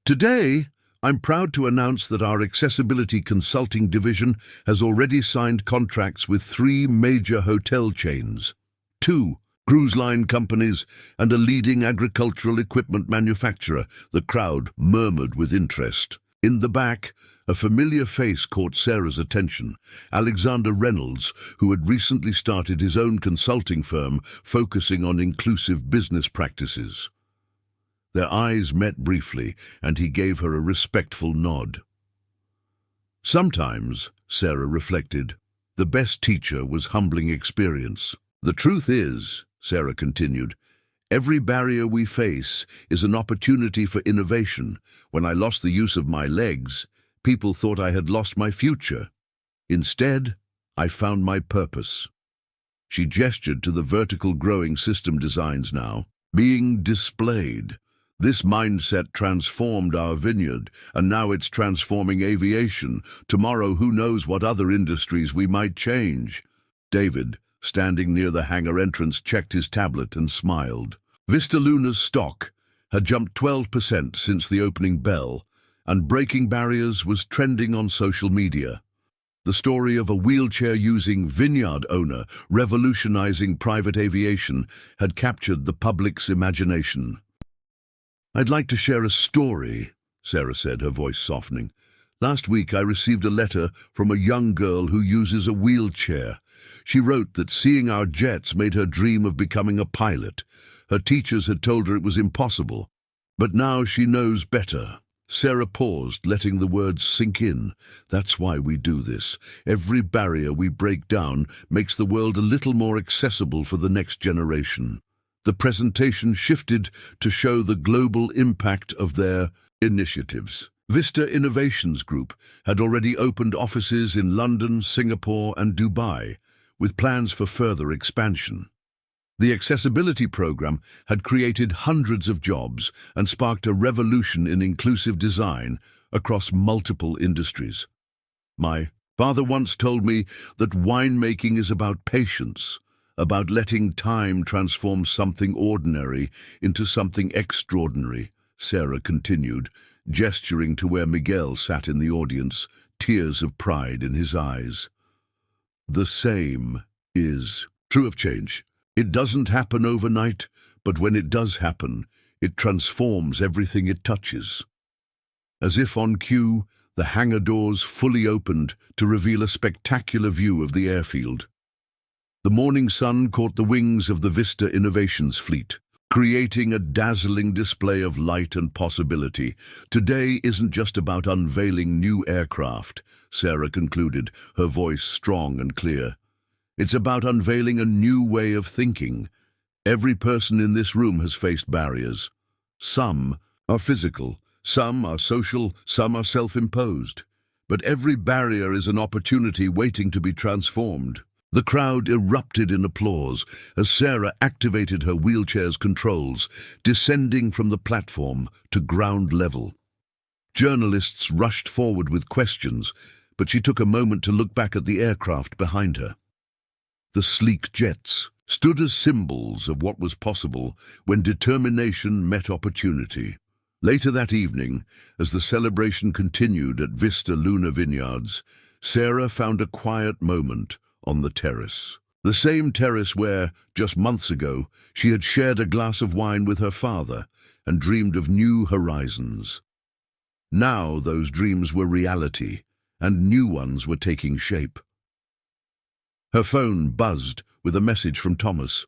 "Today, I'm proud to announce that our accessibility consulting division has already signed contracts with 3 major hotel chains, 2 cruise line companies, and a leading agricultural equipment manufacturer." The crowd murmured with interest. In the back, a familiar face caught Sarah's attention. Alexander Reynolds, who had recently started his own consulting firm focusing on inclusive business practices. Their eyes met briefly, and he gave her a respectful nod. Sometimes, Sarah reflected, the best teacher was humbling experience. "The truth is," Sarah continued, "every barrier we face is an opportunity for innovation. When I lost the use of my legs, people thought I had lost my future. Instead, I found my purpose." She gestured to the vertical growing system designs now being displayed. "This mindset transformed our vineyard, and now it's transforming aviation. Tomorrow, who knows what other industries we might change." David, standing near the hangar entrance, checked his tablet and smiled. Vista Luna's stock had jumped 12% since the opening bell, and breaking barriers was trending on social media. The story of a wheelchair-using vineyard owner revolutionizing private aviation had captured the public's imagination. "I'd like to share a story," Sarah said, her voice softening. "Last week I received a letter from a young girl who uses a wheelchair. She wrote that seeing our jets made her dream of becoming a pilot. Her teachers had told her it was impossible, but now she knows better." Sarah paused, letting the words sink in. "That's why we do this. Every barrier we break down makes the world a little more accessible for the next generation." The presentation shifted to show the global impact of their initiatives. Vista Innovations Group had already opened offices in London, Singapore, and Dubai, with plans for further expansion. The accessibility program had created hundreds of jobs and sparked a revolution in inclusive design across multiple industries. My father once told me that winemaking is about patience, about letting time transform something ordinary into something extraordinary, Sarah continued, gesturing to where Miguel sat in the audience, tears of pride in his eyes. The same is true of change. It doesn't happen overnight, but when it does happen, it transforms everything it touches. As if on cue, the hangar doors fully opened to reveal a spectacular view of the airfield. The morning sun caught the wings of the Vista Innovations fleet, creating a dazzling display of light and possibility. Today isn't just about unveiling new aircraft, Sarah concluded, her voice strong and clear. It's about unveiling a new way of thinking. Every person in this room has faced barriers. Some are physical, some are social, some are self-imposed. But every barrier is an opportunity waiting to be transformed. The crowd erupted in applause as Sarah activated her wheelchair's controls, descending from the platform to ground level. Journalists rushed forward with questions, but she took a moment to look back at the aircraft behind her. The sleek jets stood as symbols of what was possible when determination met opportunity. Later that evening, as the celebration continued at Vista Luna Vineyards, Sarah found a quiet moment on the terrace. The same terrace where, just months ago, she had shared a glass of wine with her father and dreamed of new horizons. Now those dreams were reality, and new ones were taking shape. Her phone buzzed with a message from Thomas.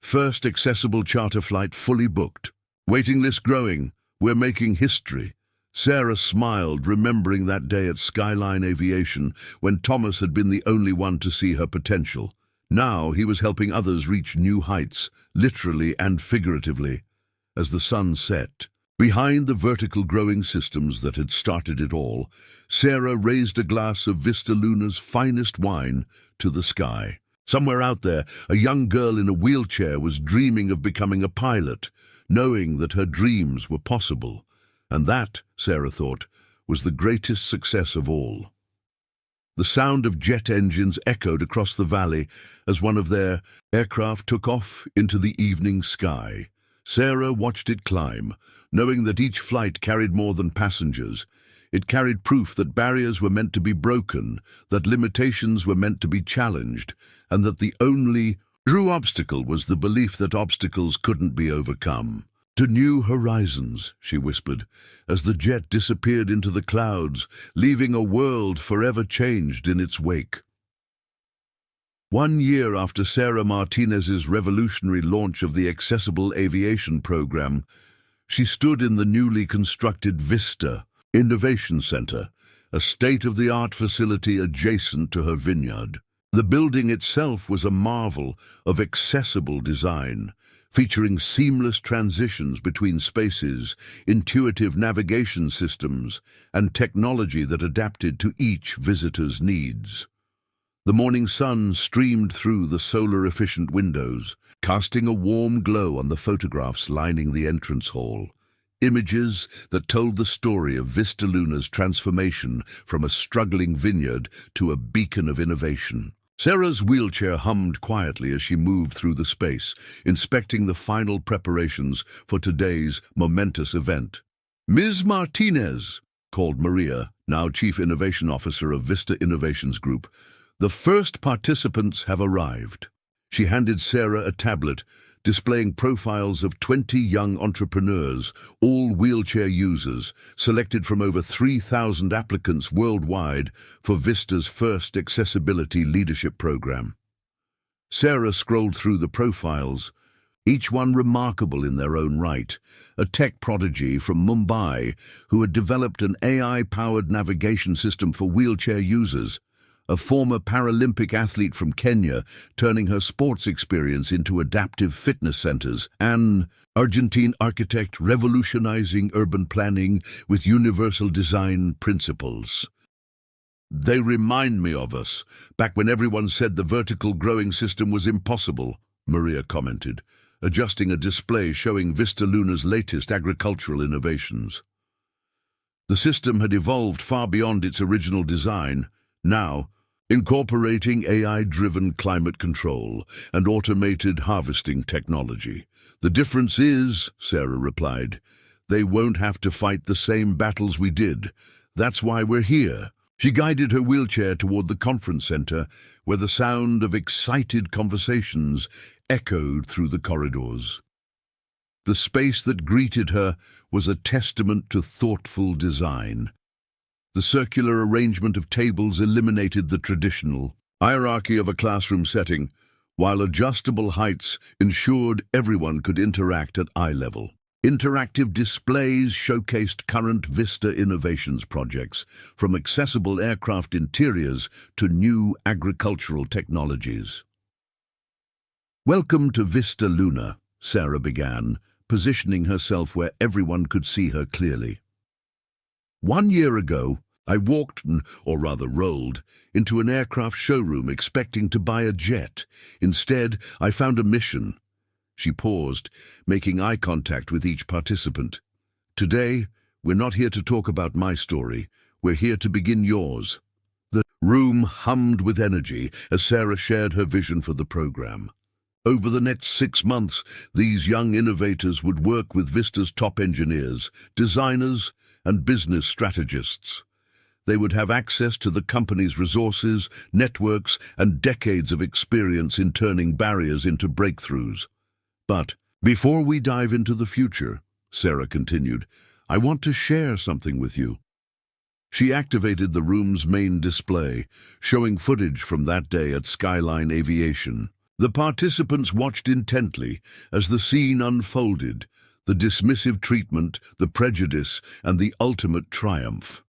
First accessible charter flight fully booked. Waiting list growing. We're making history. Sarah smiled, remembering that day at Skyline Aviation when Thomas had been the only one to see her potential. Now he was helping others reach new heights, literally and figuratively. As the sun set, behind the vertical growing systems that had started it all, Sarah raised a glass of Vista Luna's finest wine to the sky. Somewhere out there, a young girl in a wheelchair was dreaming of becoming a pilot, knowing that her dreams were possible. And that, Sarah thought, was the greatest success of all. The sound of jet engines echoed across the valley as one of their aircraft took off into the evening sky. Sarah watched it climb, knowing that each flight carried more than passengers. It carried proof that barriers were meant to be broken, that limitations were meant to be challenged, and that the only true obstacle was the belief that obstacles couldn't be overcome. To new horizons, she whispered, as the jet disappeared into the clouds, leaving a world forever changed in its wake. 1 year after Sarah Martinez's revolutionary launch of the Accessible Aviation program, she stood in the newly constructed Vista Innovation Center, a state-of-the-art facility adjacent to her vineyard. The building itself was a marvel of accessible design, featuring seamless transitions between spaces, intuitive navigation systems, and technology that adapted to each visitor's needs. The morning sun streamed through the solar-efficient windows, casting a warm glow on the photographs lining the entrance hall. Images that told the story of Vista Luna's transformation from a struggling vineyard to a beacon of innovation. Sarah's wheelchair hummed quietly as she moved through the space, inspecting the final preparations for today's momentous event. "Ms. Martinez," called Maria, now Chief Innovation Officer of Vista Innovations Group, "the first participants have arrived." She handed Sarah a tablet displaying profiles of 20 young entrepreneurs, all wheelchair users, selected from over 3,000 applicants worldwide for Vista's first accessibility leadership program. Sarah scrolled through the profiles, each one remarkable in their own right. A tech prodigy from Mumbai who had developed an AI-powered navigation system for wheelchair users, a former Paralympic athlete from Kenya, turning her sports experience into adaptive fitness centers, an Argentine architect revolutionizing urban planning with universal design principles. They remind me of us, back when everyone said the vertical growing system was impossible, Maria commented, adjusting a display showing Vista Luna's latest agricultural innovations. The system had evolved far beyond its original design, now incorporating AI-driven climate control and automated harvesting technology. The difference is, Sarah replied, they won't have to fight the same battles we did. That's why we're here. She guided her wheelchair toward the conference center, where the sound of excited conversations echoed through the corridors. The space that greeted her was a testament to thoughtful design. The circular arrangement of tables eliminated the traditional hierarchy of a classroom setting, while adjustable heights ensured everyone could interact at eye level. Interactive displays showcased current Vista Innovations projects, from accessible aircraft interiors to new agricultural technologies. "Welcome to Vista Luna," Sarah began, positioning herself where everyone could see her clearly. "1 year ago, I walked, or rather rolled, into an aircraft showroom expecting to buy a jet. Instead, I found a mission." She paused, making eye contact with each participant. "Today, we're not here to talk about my story. We're here to begin yours." The room hummed with energy as Sarah shared her vision for the program. Over the next 6 months, these young innovators would work with Vista's top engineers, designers, and business strategists. They would have access to the company's resources, networks, and decades of experience in turning barriers into breakthroughs. "But before we dive into the future," Sarah continued, "I want to share something with you." She activated the room's main display, showing footage from that day at Skyline Aviation. The participants watched intently as the scene unfolded, the dismissive treatment, the prejudice, and the ultimate triumph.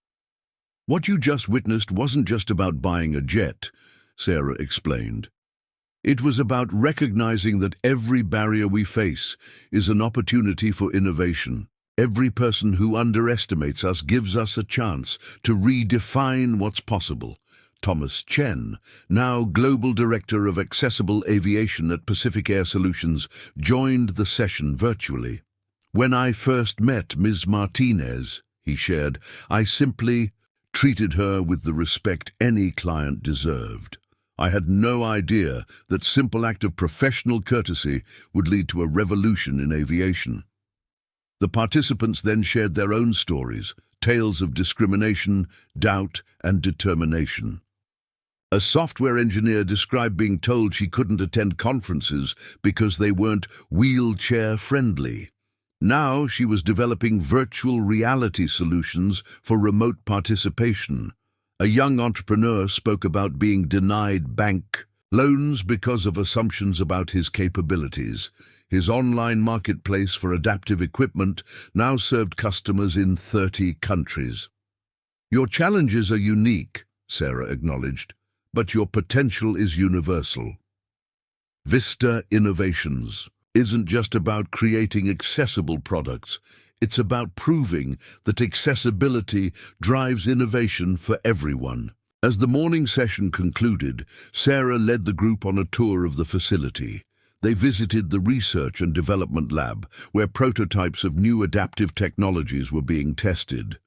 "What you just witnessed wasn't just about buying a jet," Sarah explained. "It was about recognizing that every barrier we face is an opportunity for innovation. Every person who underestimates us gives us a chance to redefine what's possible." Thomas Chen, now Global Director of Accessible Aviation at Pacific Air Solutions, joined the session virtually. "When I first met Ms. Martinez," he shared, "I simply treated her with the respect any client deserved. I had no idea that simple act of professional courtesy would lead to a revolution in aviation." The participants then shared their own stories, tales of discrimination, doubt, and determination. A software engineer described being told she couldn't attend conferences because they weren't wheelchair-friendly. Now she was developing virtual reality solutions for remote participation. A young entrepreneur spoke about being denied bank loans because of assumptions about his capabilities. His online marketplace for adaptive equipment now served customers in 30 countries. "Your challenges are unique," Sarah acknowledged, "but your potential is universal." Vista Innovations isn't just about creating accessible products. It's about proving that accessibility drives innovation for everyone. As the morning session concluded, Sarah led the group on a tour of the facility. They visited the Research and Development Lab, where prototypes of new adaptive technologies were being tested.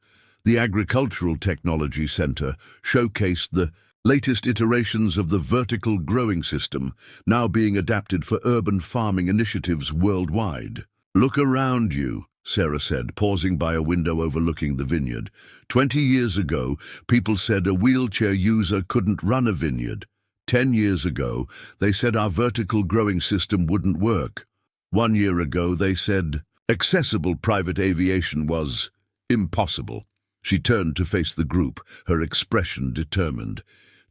The Agricultural Technology Center showcased the latest iterations of the vertical growing system, now being adapted for urban farming initiatives worldwide. "Look around you," Sarah said, pausing by a window overlooking the vineyard. 20 years ago, people said a wheelchair user couldn't run a vineyard. 10 years ago, they said our vertical growing system wouldn't work. 1 year ago, they said accessible private aviation was impossible. She turned to face the group, her expression determined.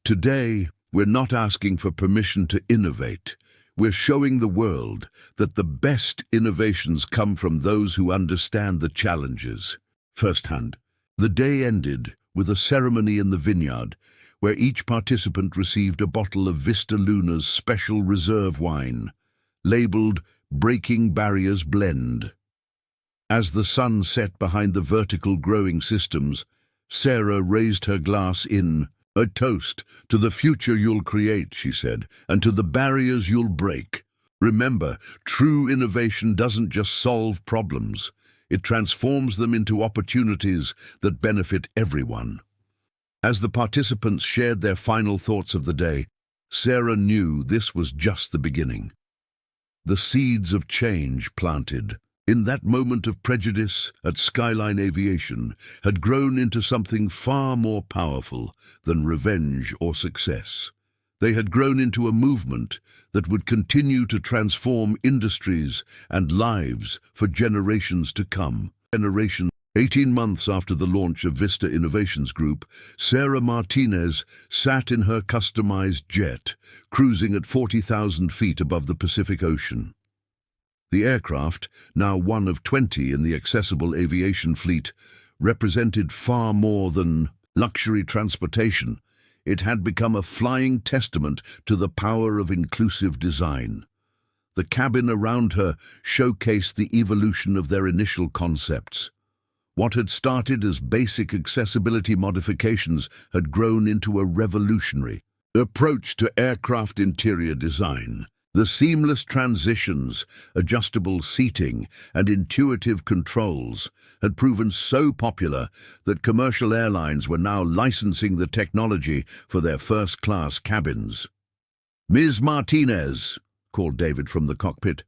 "Today, we're not asking for permission to innovate. We're showing the world that the best innovations come from those who understand the challenges firsthand." The day ended with a ceremony in the vineyard, where each participant received a bottle of Vista Luna's special reserve wine, labeled Breaking Barriers Blend. As the sun set behind the vertical growing systems, Sarah raised her glass in a toast to the future you'll create, she said, and to the barriers you'll break. Remember, true innovation doesn't just solve problems. It transforms them into opportunities that benefit everyone. As the participants shared their final thoughts of the day, Sarah knew this was just the beginning. The seeds of change planted in that moment of prejudice at Skyline Aviation had grown into something far more powerful than revenge or success. They had grown into a movement that would continue to transform industries and lives for generations to come. 18 months after the launch of Vista Innovations Group, Sarah Martinez sat in her customized jet, cruising at 40,000 feet above the Pacific Ocean. The aircraft, now one of 20 in the accessible aviation fleet, represented far more than luxury transportation. It had become a flying testament to the power of inclusive design. The cabin around her showcased the evolution of their initial concepts. What had started as basic accessibility modifications had grown into a revolutionary approach to aircraft interior design. The seamless transitions, adjustable seating, and intuitive controls had proven so popular that commercial airlines were now licensing the technology for their first-class cabins. "Ms. Martinez," called David from the cockpit,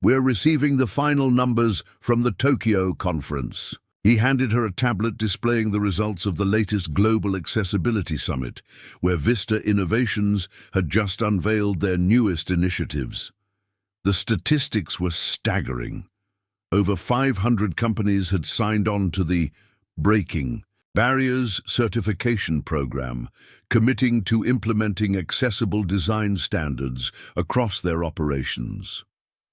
"we're receiving the final numbers from the Tokyo conference." He handed her a tablet displaying the results of the latest Global Accessibility Summit, where Vista Innovations had just unveiled their newest initiatives. The statistics were staggering. Over 500 companies had signed on to the Breaking Barriers certification program, committing to implementing accessible design standards across their operations.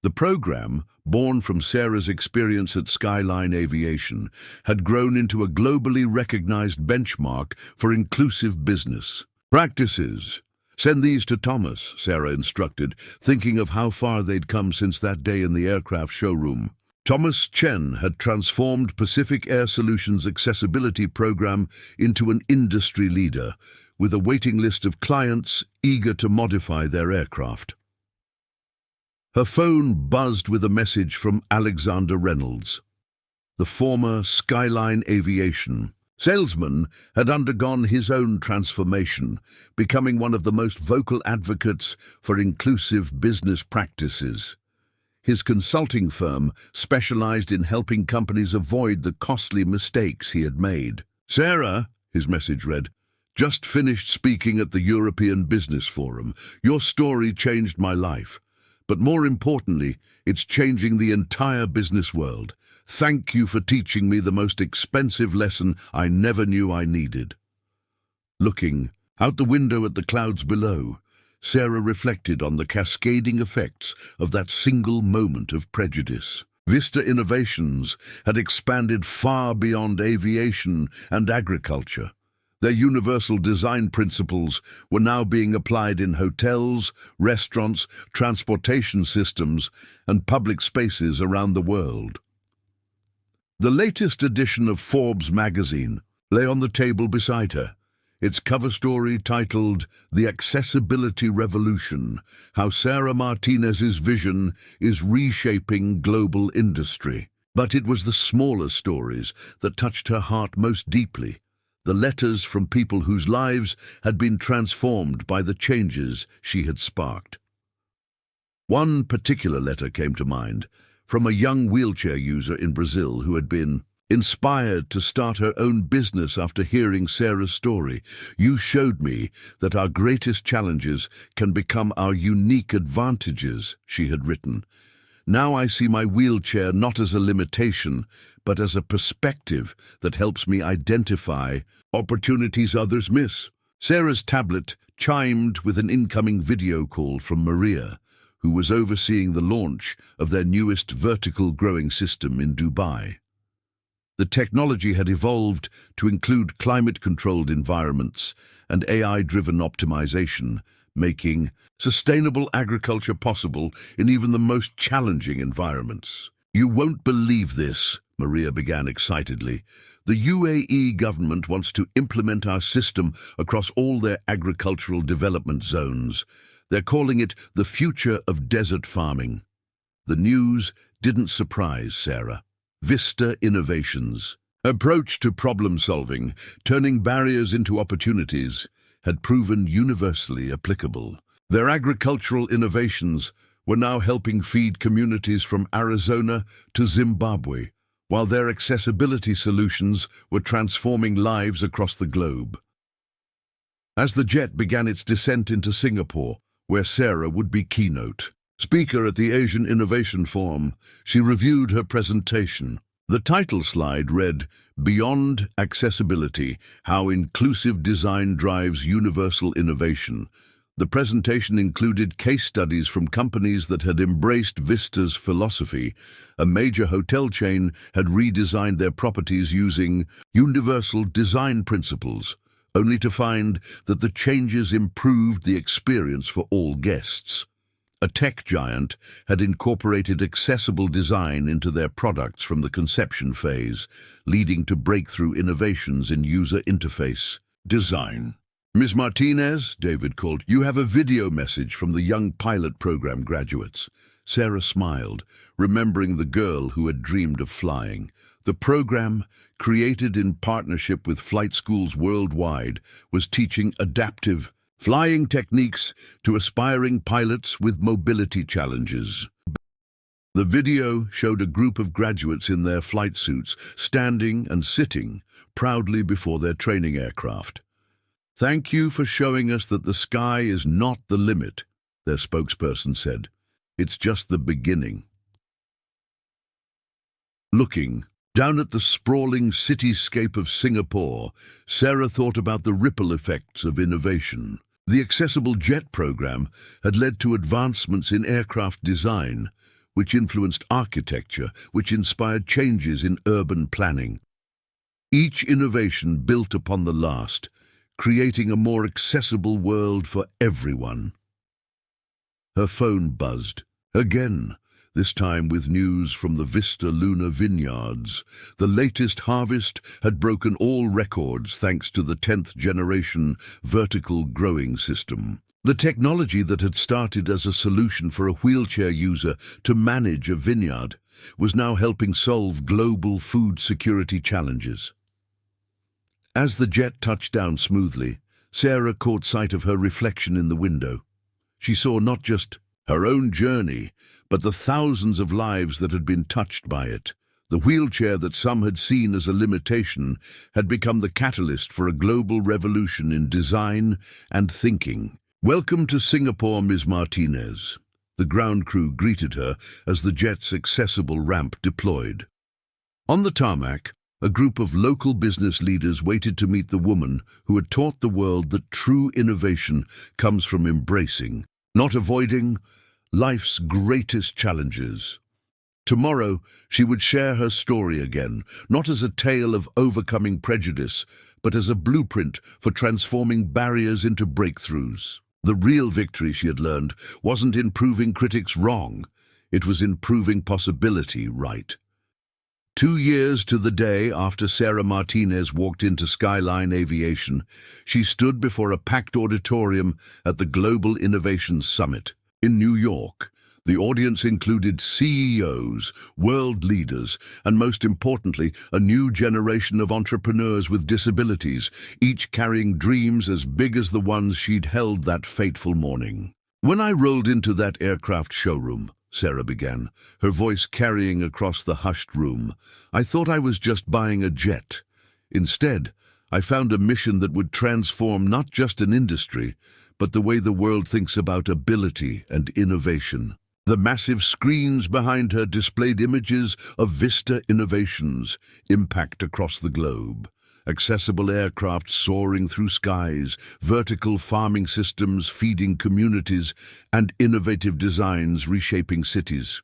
The program, born from Sarah's experience at Skyline Aviation, had grown into a globally recognized benchmark for inclusive business practices. "Send these to Thomas," Sarah instructed, thinking of how far they'd come since that day in the aircraft showroom. Thomas Chen had transformed Pacific Air Solutions' accessibility program into an industry leader, with a waiting list of clients eager to modify their aircraft. Her phone buzzed with a message from Alexander Reynolds. The former Skyline Aviation salesman had undergone his own transformation, becoming one of the most vocal advocates for inclusive business practices. His consulting firm specialized in helping companies avoid the costly mistakes he had made. "Sarah," his message read, "just finished speaking at the European Business Forum. Your story changed my life. But more importantly, it's changing the entire business world. Thank you for teaching me the most expensive lesson I never knew I needed." Looking out the window at the clouds below, Sarah reflected on the cascading effects of that single moment of prejudice. Vista Innovations had expanded far beyond aviation and agriculture. Their universal design principles were now being applied in hotels, restaurants, transportation systems, and public spaces around the world. The latest edition of Forbes magazine lay on the table beside her, its cover story titled "The Accessibility Revolution: How Sarah Martinez's Vision is Reshaping Global Industry." But it was the smaller stories that touched her heart most deeply. The letters from people whose lives had been transformed by the changes she had sparked. One particular letter came to mind, from a young wheelchair user in Brazil who had been inspired to start her own business after hearing Sarah's story. "You showed me that our greatest challenges can become our unique advantages," she had written. "Now I see my wheelchair not as a limitation, but as a perspective that helps me identify opportunities others miss." Sarah's tablet chimed with an incoming video call from Maria, who was overseeing the launch of their newest vertical growing system in Dubai. The technology had evolved to include climate-controlled environments and AI-driven optimization, making sustainable agriculture possible in even the most challenging environments. "You won't believe this," Maria began excitedly. "The UAE government wants to implement our system across all their agricultural development zones. They're calling it the future of desert farming." The news didn't surprise Sarah. Vista Innovations' approach to problem-solving, turning barriers into opportunities, had proven universally applicable. Their agricultural innovations were now helping feed communities from Arizona to Zimbabwe, while their accessibility solutions were transforming lives across the globe. As the jet began its descent into Singapore, where Sarah would be keynote speaker at the Asian Innovation Forum, she reviewed her presentation. The title slide read, "Beyond Accessibility: How Inclusive Design Drives Universal Innovation." The presentation included case studies from companies that had embraced Vista's philosophy. A major hotel chain had redesigned their properties using universal design principles, only to find that the changes improved the experience for all guests. A tech giant had incorporated accessible design into their products from the conception phase, leading to breakthrough innovations in user interface design. "Ms. Martinez," David called, "you have a video message from the young pilot program graduates." Sarah smiled, remembering the girl who had dreamed of flying. The program, created in partnership with flight schools worldwide, was teaching adaptive flying techniques to aspiring pilots with mobility challenges. The video showed a group of graduates in their flight suits, standing and sitting proudly before their training aircraft. "Thank you for showing us that the sky is not the limit," their spokesperson said. "It's just the beginning." Looking down at the sprawling cityscape of Singapore, Sarah thought about the ripple effects of innovation. The accessible jet program had led to advancements in aircraft design, which influenced architecture, which inspired changes in urban planning. Each innovation built upon the last, creating a more accessible world for everyone. Her phone buzzed. Again, this time with news from the Vista Luna Vineyards. The latest harvest had broken all records thanks to the 10th generation vertical growing system. The technology that had started as a solution for a wheelchair user to manage a vineyard was now helping solve global food security challenges. As the jet touched down smoothly, Sarah caught sight of her reflection in the window. She saw not just her own journey, but the thousands of lives that had been touched by it. The wheelchair that some had seen as a limitation had become the catalyst for a global revolution in design and thinking. "Welcome to Singapore, Ms. Martinez." The ground crew greeted her as the jet's accessible ramp deployed. On the tarmac, a group of local business leaders waited to meet the woman who had taught the world that true innovation comes from embracing, not avoiding, life's greatest challenges. Tomorrow, she would share her story again, not as a tale of overcoming prejudice, but as a blueprint for transforming barriers into breakthroughs. The real victory, she had learned, wasn't in proving critics wrong. It was in proving possibility right. 2 years to the day after Sarah Martinez walked into Skyline Aviation, she stood before a packed auditorium at the Global Innovation Summit in New York. The audience included CEOs, world leaders, and most importantly, a new generation of entrepreneurs with disabilities, each carrying dreams as big as the ones she'd held that fateful morning. "When I rolled into that aircraft showroom," Sarah began, her voice carrying across the hushed room, "I thought I was just buying a jet. Instead, I found a mission that would transform not just an industry, but the way the world thinks about ability and innovation." The massive screens behind her displayed images of Vista Innovations' impact across the globe. Accessible aircraft soaring through skies, vertical farming systems feeding communities, and innovative designs reshaping cities.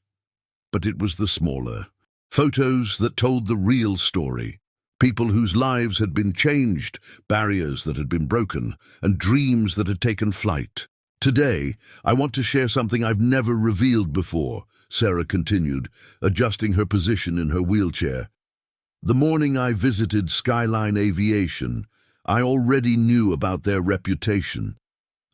But it was the smaller, Photos that told the real story. People whose lives had been changed, barriers that had been broken, and dreams that had taken flight. Today, I want to share something I've never revealed before, Sarah continued, adjusting her position in her wheelchair. The morning I visited Skyline Aviation, I already knew about their reputation.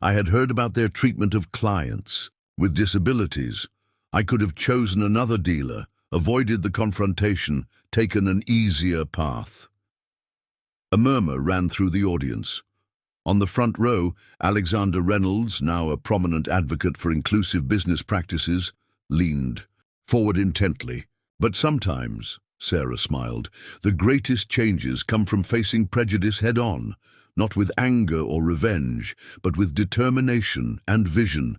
I had heard about their treatment of clients with disabilities. I could have chosen another dealer, avoided the confrontation, taken an easier path. A murmur ran through the audience. On the front row, Alexander Reynolds, now a prominent advocate for inclusive business practices, leaned forward intently. But sometimes, Sarah smiled, the greatest changes come from facing prejudice head-on, not with anger or revenge, but with determination and vision.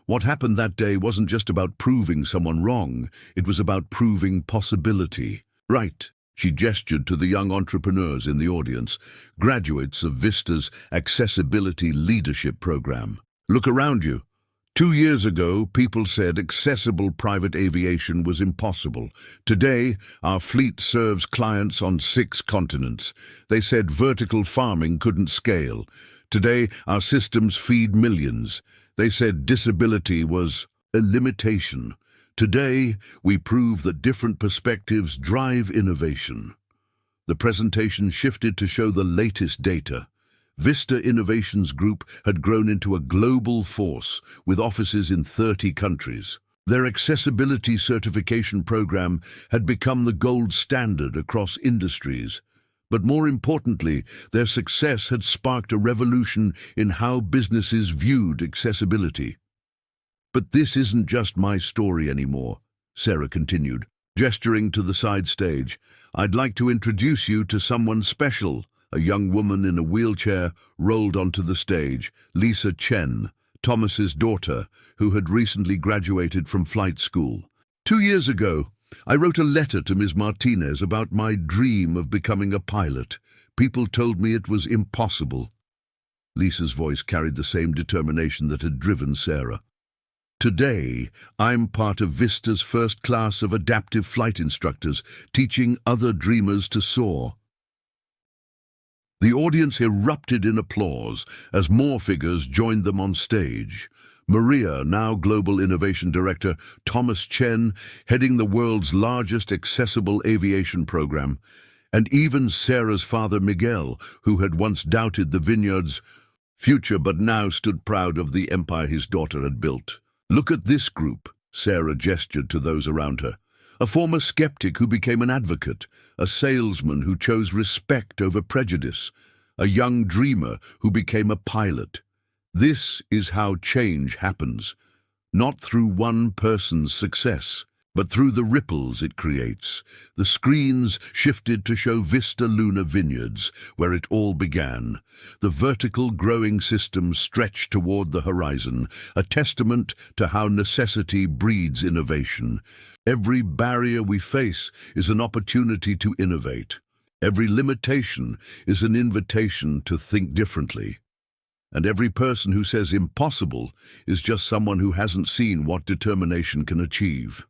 What happened that day wasn't just about proving someone wrong, it was about proving possibility. Right, she gestured to the young entrepreneurs in the audience, graduates of Vista's Accessibility Leadership Program. Look around you. 2 years ago, people said accessible private aviation was impossible. Today, our fleet serves clients on 6 continents. They said vertical farming couldn't scale. Today, our systems feed millions. They said disability was a limitation. Today, we prove that different perspectives drive innovation. The presentation shifted to show the latest data. Vista Innovations Group had grown into a global force with offices in 30 countries. Their accessibility certification program had become the gold standard across industries. But more importantly, their success had sparked a revolution in how businesses viewed accessibility. But this isn't just my story anymore, Sarah continued, gesturing to the side stage. I'd like to introduce you to someone special. A young woman in a wheelchair rolled onto the stage, Lisa Chen, Thomas's daughter, who had recently graduated from flight school. 2 years ago, I wrote a letter to Ms. Martinez about my dream of becoming a pilot. People told me it was impossible. Lisa's voice carried the same determination that had driven Sarah. Today, I'm part of Vista's first class of adaptive flight instructors, teaching other dreamers to soar. The audience erupted in applause as more figures joined them on stage. Maria, now Global Innovation Director, Thomas Chen, heading the world's largest accessible aviation program, and even Sarah's father Miguel, who had once doubted the vineyard's future but now stood proud of the empire his daughter had built. Look at this group, Sarah gestured to those around her. A former skeptic who became an advocate, a salesman who chose respect over prejudice, a young dreamer who became a pilot. This is how change happens, not through one person's success, but through the ripples it creates. The screens shifted to show Vista Luna Vineyards, where it all began. The vertical growing system stretched toward the horizon, a testament to how necessity breeds innovation. Every barrier we face is an opportunity to innovate. Every limitation is an invitation to think differently. And every person who says impossible is just someone who hasn't seen what determination can achieve.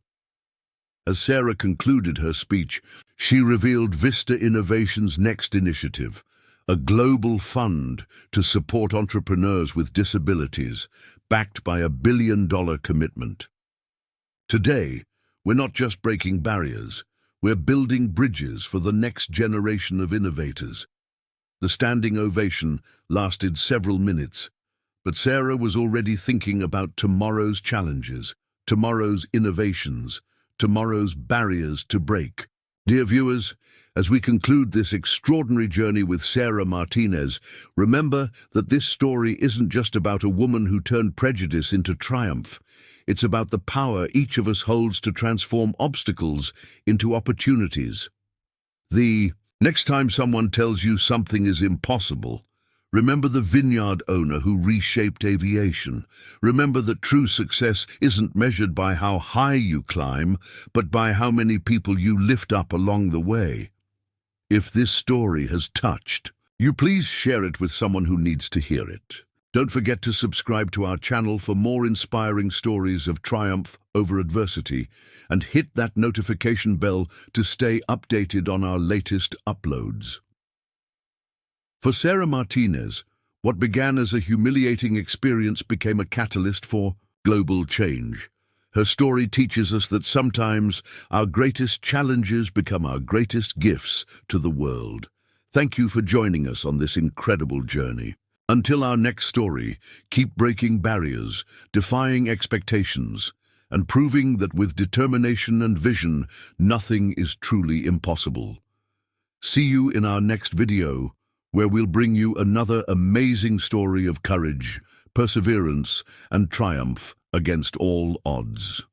As Sarah concluded her speech, she revealed Vista Innovation's next initiative, a global fund to support entrepreneurs with disabilities, backed by a $1 billion commitment. Today, we're not just breaking barriers, we're building bridges for the next generation of innovators. The standing ovation lasted several minutes, but Sarah was already thinking about tomorrow's challenges, tomorrow's innovations, tomorrow's barriers to break. Dear viewers, as we conclude this extraordinary journey with Sarah Martinez, remember that this story isn't just about a woman who turned prejudice into triumph. It's about the power each of us holds to transform obstacles into opportunities. The next time someone tells you something is impossible, remember the vineyard owner who reshaped aviation. Remember that true success isn't measured by how high you climb, but by how many people you lift up along the way. If this story has touched you, please share it with someone who needs to hear it. Don't forget to subscribe to our channel for more inspiring stories of triumph over adversity, and hit that notification bell to stay updated on our latest uploads. For Sarah Martinez, what began as a humiliating experience became a catalyst for global change. Her story teaches us that sometimes our greatest challenges become our greatest gifts to the world. Thank you for joining us on this incredible journey. Until our next story, keep breaking barriers, defying expectations, and proving that with determination and vision, nothing is truly impossible. See you in our next video, where we'll bring you another amazing story of courage, perseverance, and triumph against all odds.